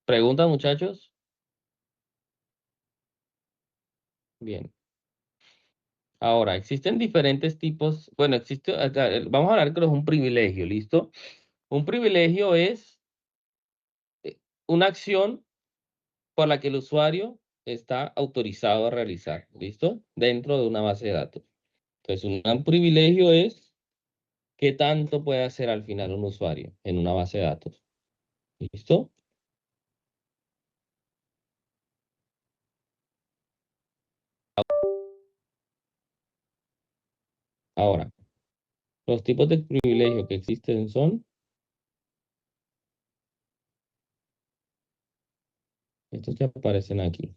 ¿Preguntas, muchachos? Bien. Ahora, existen diferentes tipos, bueno, vamos a hablar que es un privilegio, ¿listo? Un privilegio es una acción por la que el usuario está autorizado a realizar, ¿listo? Dentro de una base de datos. Entonces, un privilegio es qué tanto puede hacer al final un usuario en una base de datos. ¿Listo? Ahora, los tipos de privilegio que existen son estos que aparecen aquí.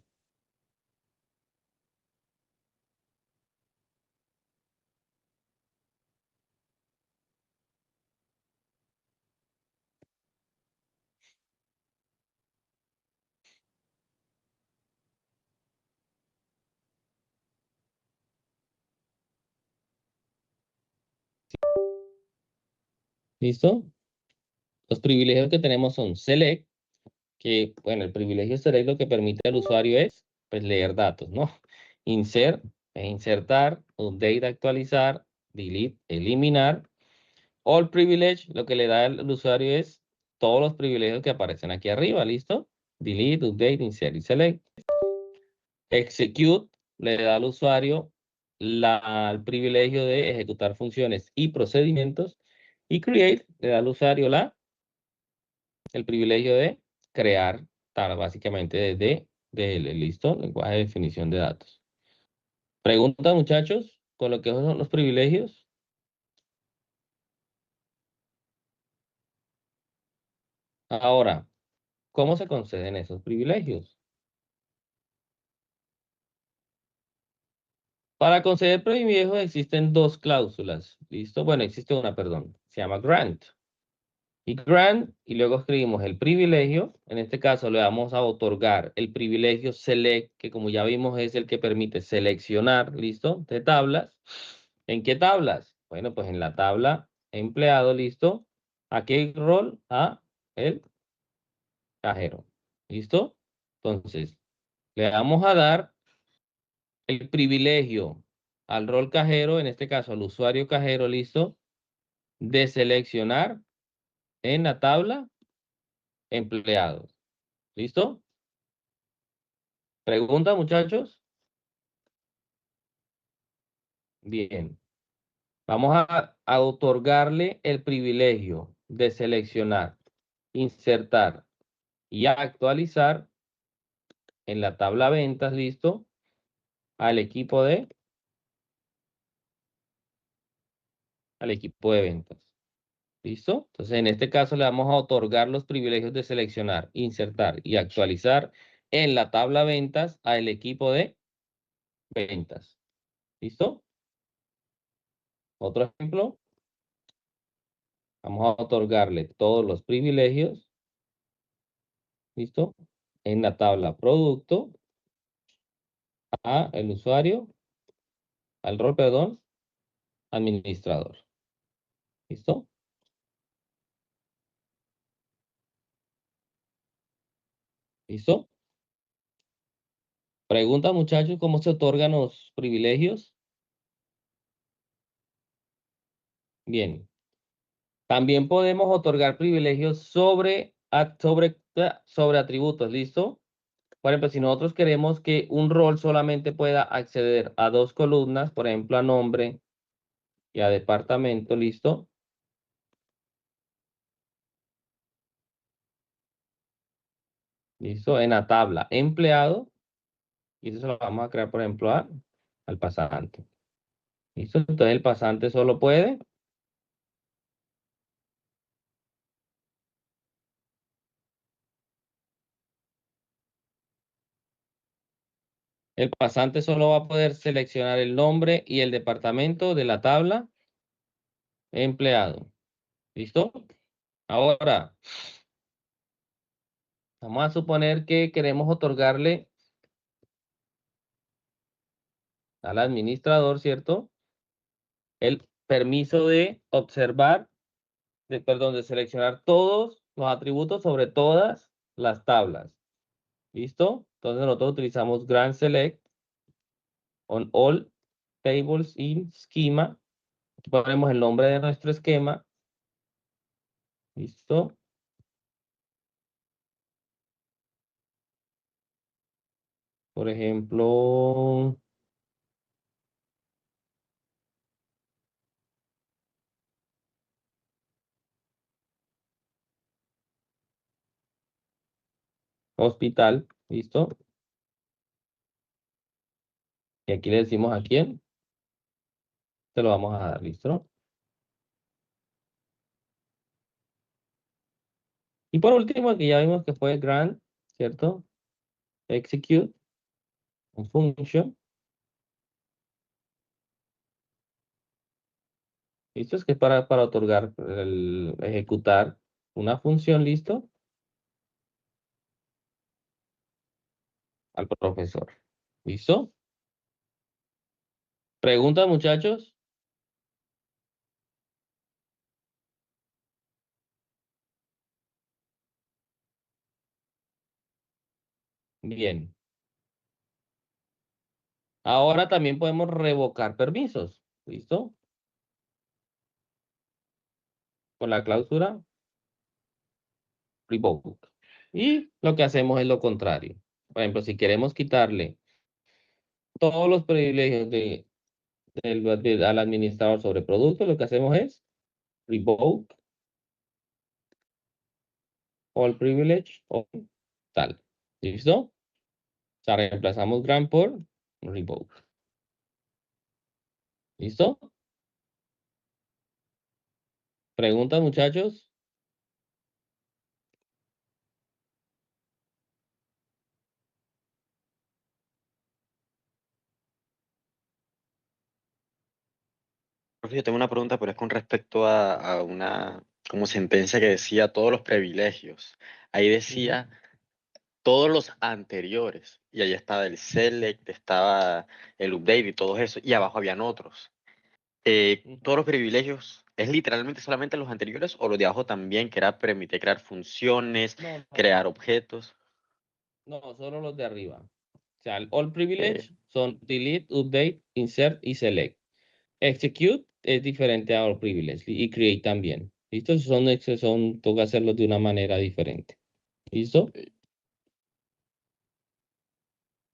¿Listo? Los privilegios que tenemos son select, que, bueno, el privilegio select lo que permite al usuario es, pues, leer datos, ¿no? Insert, insertar, update, actualizar, delete, eliminar. All privilege, lo que le da al usuario es todos los privilegios que aparecen aquí arriba, ¿listo? Delete, update, insert y select. Execute le da al usuario el privilegio de ejecutar funciones y procedimientos. Y create le da al usuario el privilegio de crear, básicamente desde DL, ¿listo? Lenguaje de definición de datos. Pregunta, muchachos, con lo que son los privilegios. Ahora, ¿cómo se conceden esos privilegios? Para conceder privilegios existen dos cláusulas, ¿listo? Bueno, existe una, perdón, se llama grant. Y grant, y luego escribimos el privilegio. En este caso le vamos a otorgar el privilegio select, que como ya vimos es el que permite seleccionar, ¿listo? De tablas. ¿En qué tablas? Bueno, pues en la tabla empleado, ¿listo? ¿A qué rol? A el cajero. ¿Listo? Entonces, le vamos a dar el privilegio al rol cajero, en este caso al usuario cajero, ¿listo? De seleccionar en la tabla empleados. ¿Listo? ¿Pregunta, muchachos? Bien. Vamos a otorgarle el privilegio de seleccionar, insertar y actualizar en la tabla ventas, ¿listo? Al equipo de, al equipo de ventas. ¿Listo? Entonces, en este caso le vamos a otorgar los privilegios de seleccionar, insertar y actualizar en la tabla ventas al equipo de ventas. ¿Listo? Otro ejemplo. Vamos a otorgarle todos los privilegios. ¿Listo? En la tabla producto a el usuario, al rol, perdón, administrador. ¿Listo? ¿Listo? Pregunta, muchachos, ¿cómo se otorgan los privilegios? Bien. También podemos otorgar privilegios sobre atributos, ¿listo? Por ejemplo, si nosotros queremos que un rol solamente pueda acceder a 2 columnas, por ejemplo, a nombre y a departamento, ¿listo? ¿Listo? En la tabla empleado, y eso se lo vamos a crear, por ejemplo, al pasante. ¿Listo? Entonces el pasante solo puede El pasante solo va a poder seleccionar el nombre y el departamento de la tabla empleado. ¿Listo? Ahora, vamos a suponer que queremos otorgarle al administrador, ¿cierto? El permiso de observar, de seleccionar todos los atributos sobre todas las tablas. ¿Listo? Entonces nosotros utilizamos Grand Select on all tables in schema. Ponemos el nombre de nuestro esquema. ¿Listo? Por ejemplo, hospital. ¿Listo? Y aquí le decimos a quién se lo vamos a dar. ¿Listo? Y por último, aquí ya vimos que fue grant, ¿cierto? Execute, un function. ¿Listo? Es que es para otorgar, ejecutar una función, ¿listo? Al profesor. ¿Listo? ¿Preguntas, muchachos? Bien. Ahora también podemos revocar permisos. ¿Listo? Con la cláusula revoke. Y lo que hacemos es lo contrario. Por ejemplo, si queremos quitarle todos los privilegios al administrador sobre productos, lo que hacemos es revoke all privilege o tal. ¿Listo? O sea, reemplazamos grant por revoke. ¿Listo? ¿Preguntas, muchachos? Profe, yo tengo una pregunta, pero es con respecto a una como sentencia que decía todos los privilegios. Ahí decía todos los anteriores. Y ahí estaba el select, estaba el update y todo eso. Y abajo habían otros. Todos los privilegios, ¿es literalmente solamente los anteriores o los de abajo también, que era permitir crear funciones, No, no, crear no. objetos? No, solo los de arriba. O sea, el all privilege son delete, update, insert y select. Execute es diferente a all privilege y create también. ¿Listo? Toca hacerlos de una manera diferente. ¿Listo?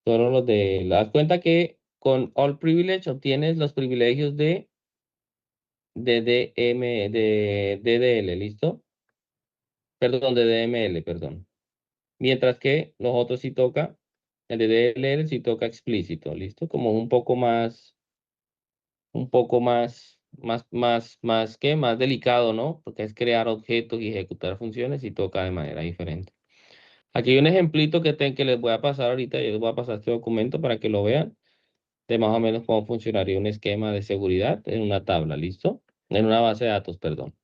Solo los de... Das cuenta que con all privilege obtienes los privilegios de DDL, ¿listo? Perdón, de DML, perdón. Mientras que los otros sí toca, el de DLL sí toca explícito, ¿listo? Como un poco ¿qué? Más delicado, ¿no? Porque es crear objetos y ejecutar funciones y toca de manera diferente. Aquí hay un ejemplito que les voy a pasar ahorita, yo les voy a pasar este documento para que lo vean, de más o menos cómo funcionaría un esquema de seguridad en una tabla, ¿listo? En una base de datos, perdón.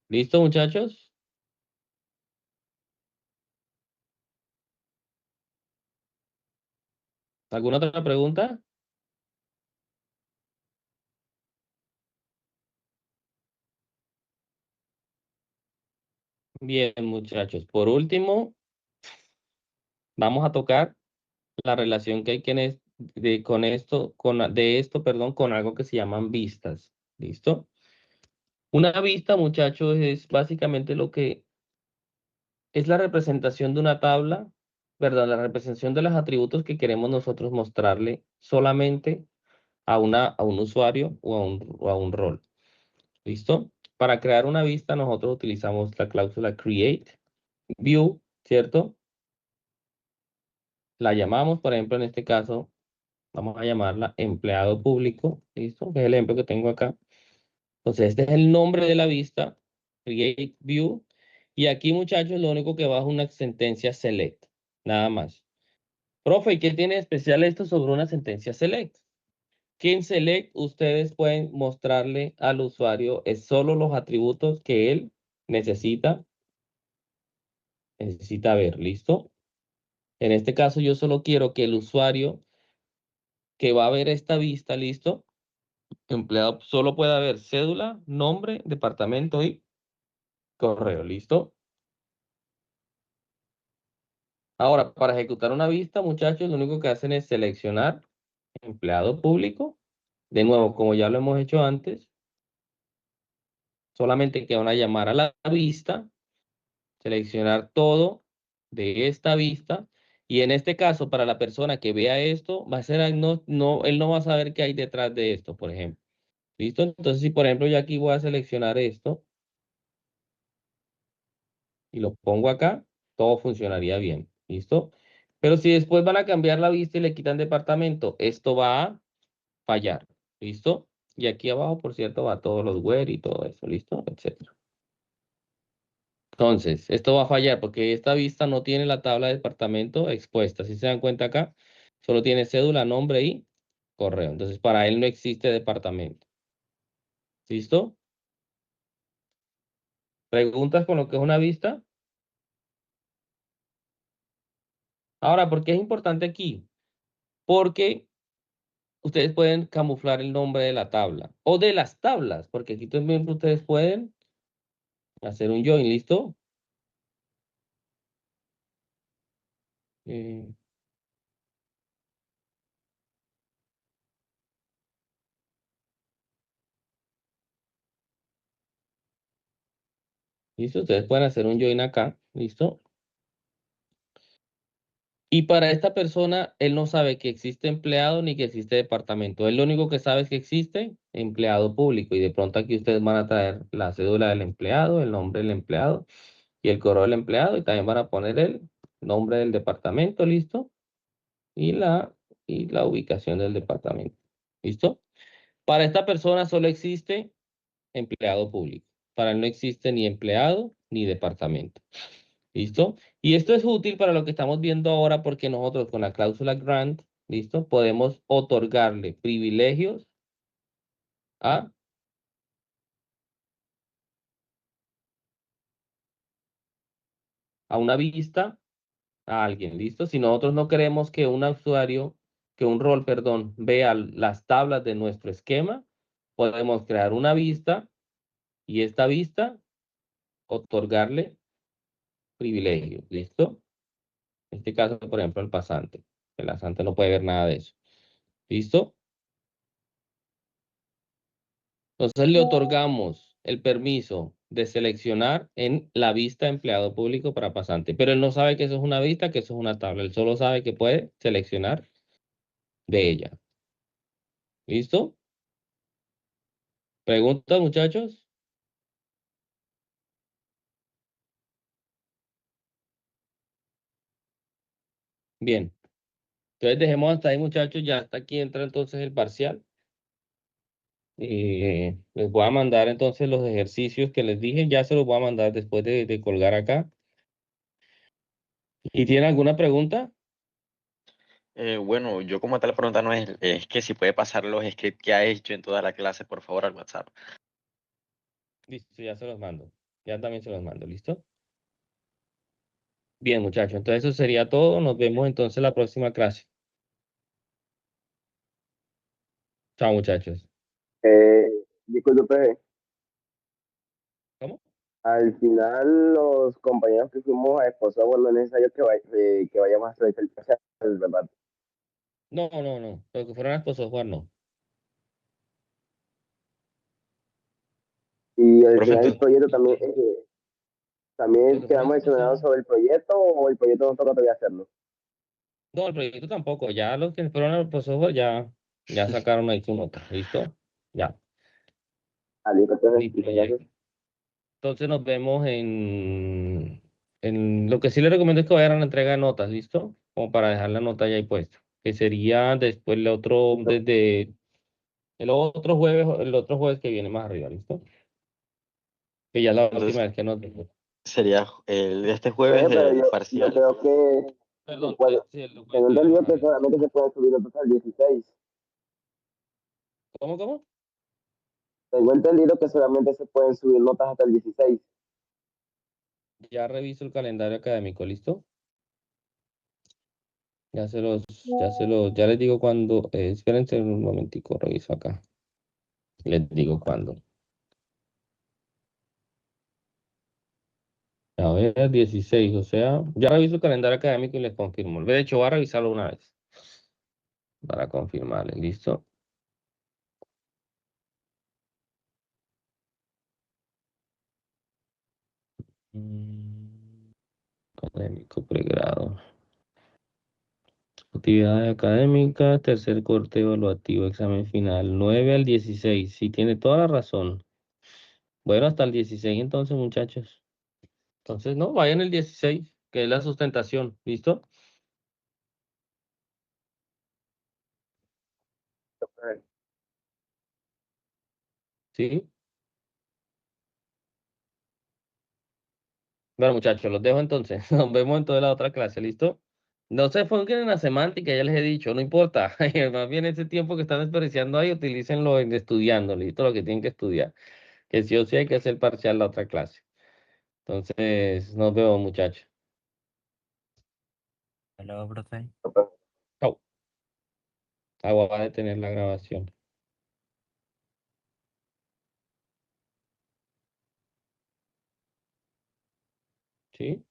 ¿Listo, muchachos? ¿Alguna otra pregunta? Bien, muchachos. Por último, vamos a tocar la relación que hay con esto, perdón, con algo que se llaman vistas. ¿Listo? Una vista, muchachos, es básicamente lo que es la representación de una tabla, ¿verdad? La representación de los atributos que queremos nosotros mostrarle solamente a un usuario o a un rol. ¿Listo? Para crear una vista, nosotros utilizamos la cláusula create view, ¿cierto? La llamamos, por ejemplo, en este caso, vamos a llamarla empleado público, ¿listo? Que es el ejemplo que tengo acá. Entonces, este es el nombre de la vista, create view, y aquí, muchachos, lo único que va es una sentencia select, nada más. Profe, ¿y qué tiene de especial esto sobre una sentencia select? Que en select ustedes pueden mostrarle al usuario es solo los atributos que él necesita ver, ¿listo? En este caso, yo solo quiero que el usuario que va a ver esta vista, ¿listo? Empleado solo puede haber cédula, nombre, departamento y correo, ¿listo? Ahora, para ejecutar una vista, muchachos, lo único que hacen es seleccionar empleado público. De nuevo, como ya lo hemos hecho antes, solamente que van a llamar a la vista, seleccionar todo de esta vista. Y en este caso, para la persona que vea esto, va a ser, él no va a saber qué hay detrás de esto, por ejemplo. ¿Listo? Entonces, si por ejemplo yo aquí voy a seleccionar esto y lo pongo acá, todo funcionaría bien. ¿Listo? Pero si después van a cambiar la vista y le quitan departamento, esto va a fallar. ¿Listo? Y aquí abajo, por cierto, va todos los where y todo eso. ¿Listo? Etcétera. Entonces, esto va a fallar porque esta vista no tiene la tabla de departamento expuesta. Si se dan cuenta acá, solo tiene cédula, nombre y correo. Entonces, para él no existe departamento. ¿Listo? ¿Preguntas con lo que es una vista? Ahora, ¿por qué es importante aquí? Porque ustedes pueden camuflar el nombre de la tabla o de las tablas, porque aquí también ustedes pueden hacer un join, ¿listo? Eh, ¿Listo? Ustedes pueden hacer un join acá, ¿listo? Y para esta persona, él no sabe que existe empleado ni que existe departamento. Él lo único que sabe es que existe empleado público. Y de pronto aquí ustedes van a traer la cédula del empleado, el nombre del empleado y el correo del empleado. Y también van a poner el nombre del departamento, ¿listo? Y la ubicación del departamento. ¿Listo? Para esta persona solo existe empleado público. Para él no existe ni empleado ni departamento. ¿Listo? Y esto es útil para lo que estamos viendo ahora porque nosotros con la cláusula grant, ¿listo? Podemos otorgarle privilegios a, a una vista, a alguien, ¿listo? Si nosotros no queremos que un usuario, que un rol, perdón, vea las tablas de nuestro esquema, podemos crear una vista y esta vista otorgarle privilegios, ¿listo? En este caso, por ejemplo, el pasante. El pasante no puede ver nada de eso. ¿Listo? Entonces le otorgamos el permiso de seleccionar en la vista empleado público para pasante, pero él no sabe que eso es una vista, que eso es una tabla. Él solo sabe que puede seleccionar de ella. ¿Listo? ¿Preguntas, muchachos? Bien. Entonces dejemos hasta ahí, muchachos. Ya hasta aquí entra entonces el parcial. Les voy a mandar entonces los ejercicios que les dije. Ya se los voy a mandar después de colgar acá. ¿Y tienen alguna pregunta? Bueno, yo como tal la pregunta no es que si puede pasar los scripts que ha hecho en toda la clase, por favor, al WhatsApp. Listo, ya se los mando. Ya también se los mando. ¿Listo? Bien, muchachos. Entonces eso sería todo. Nos vemos entonces la próxima clase. Chao, muchachos. Disculpe, ¿Cómo? al final los compañeros que fuimos a esposar, bueno, no es necesario que vayamos a hacer el parcial, ¿verdad? No, no, no. Los que fueron a Esposo Juan, no. Y al Profe, final el entonces, proyecto Los también que fueron a quedamos exonerados Esposo. sobre el proyecto o el proyecto nos toca todavía hacerlo. No, el proyecto tampoco. Ya los que fueron a Esposo Juan ya sacaron ahí su nota. ¿Listo? Ya. Listo, entonces, Listo, muchas ya. gracias. Entonces nos vemos lo que sí les recomiendo es que vayan a la entrega de notas, ¿listo? Como para dejar la nota ya ahí puesta. Que sería después el otro, Listo. desde el otro jueves que viene más arriba, ¿listo? Que ya es la última entonces vez que nos vemos. sería este jueves Pero el yo parcial. creo que se Perdón, puede, sí, el jueves tengo que viene entendido más que arriba. solamente se puede subir notas al 16. ¿Cómo, cómo? Tengo entendido que solamente se pueden subir notas hasta el 16. Ya reviso el calendario académico, ¿listo? Ya les digo cuándo. Espérense un momentico, reviso acá. Les digo cuándo. A ver, 16, o sea, ya reviso el calendario académico y les confirmo. De hecho, voy a revisarlo una vez para confirmarles, ¿listo? Académico pregrado. Actividades académicas, tercer corte evaluativo, examen final, 9 al 16. Sí, tiene toda la razón. Bueno, hasta el 16 entonces, muchachos. Entonces, no, vayan el 16, que es la sustentación, ¿listo? Sí. Bueno, muchachos, los dejo entonces. Nos vemos en toda la otra clase, ¿listo? No se enfoquen en la semántica, ya les he dicho, no importa. Más bien ese tiempo que están desperdiciando ahí, utilícenlo en estudiando, listo, lo que tienen que estudiar. Que sí o sí hay que hacer parcial la otra clase. Entonces, nos vemos, muchachos. Hello, profe. Chao. Agua va a detener la grabación. ¿Sí?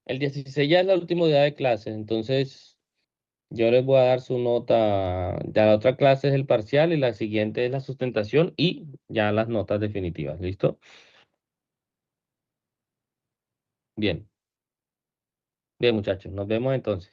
El 16 ya es la última día de clase, entonces yo les voy a dar su nota. Ya la otra clase es el parcial y la siguiente es la sustentación y ya las notas definitivas, ¿listo? Bien. Bien, muchachos, nos vemos entonces.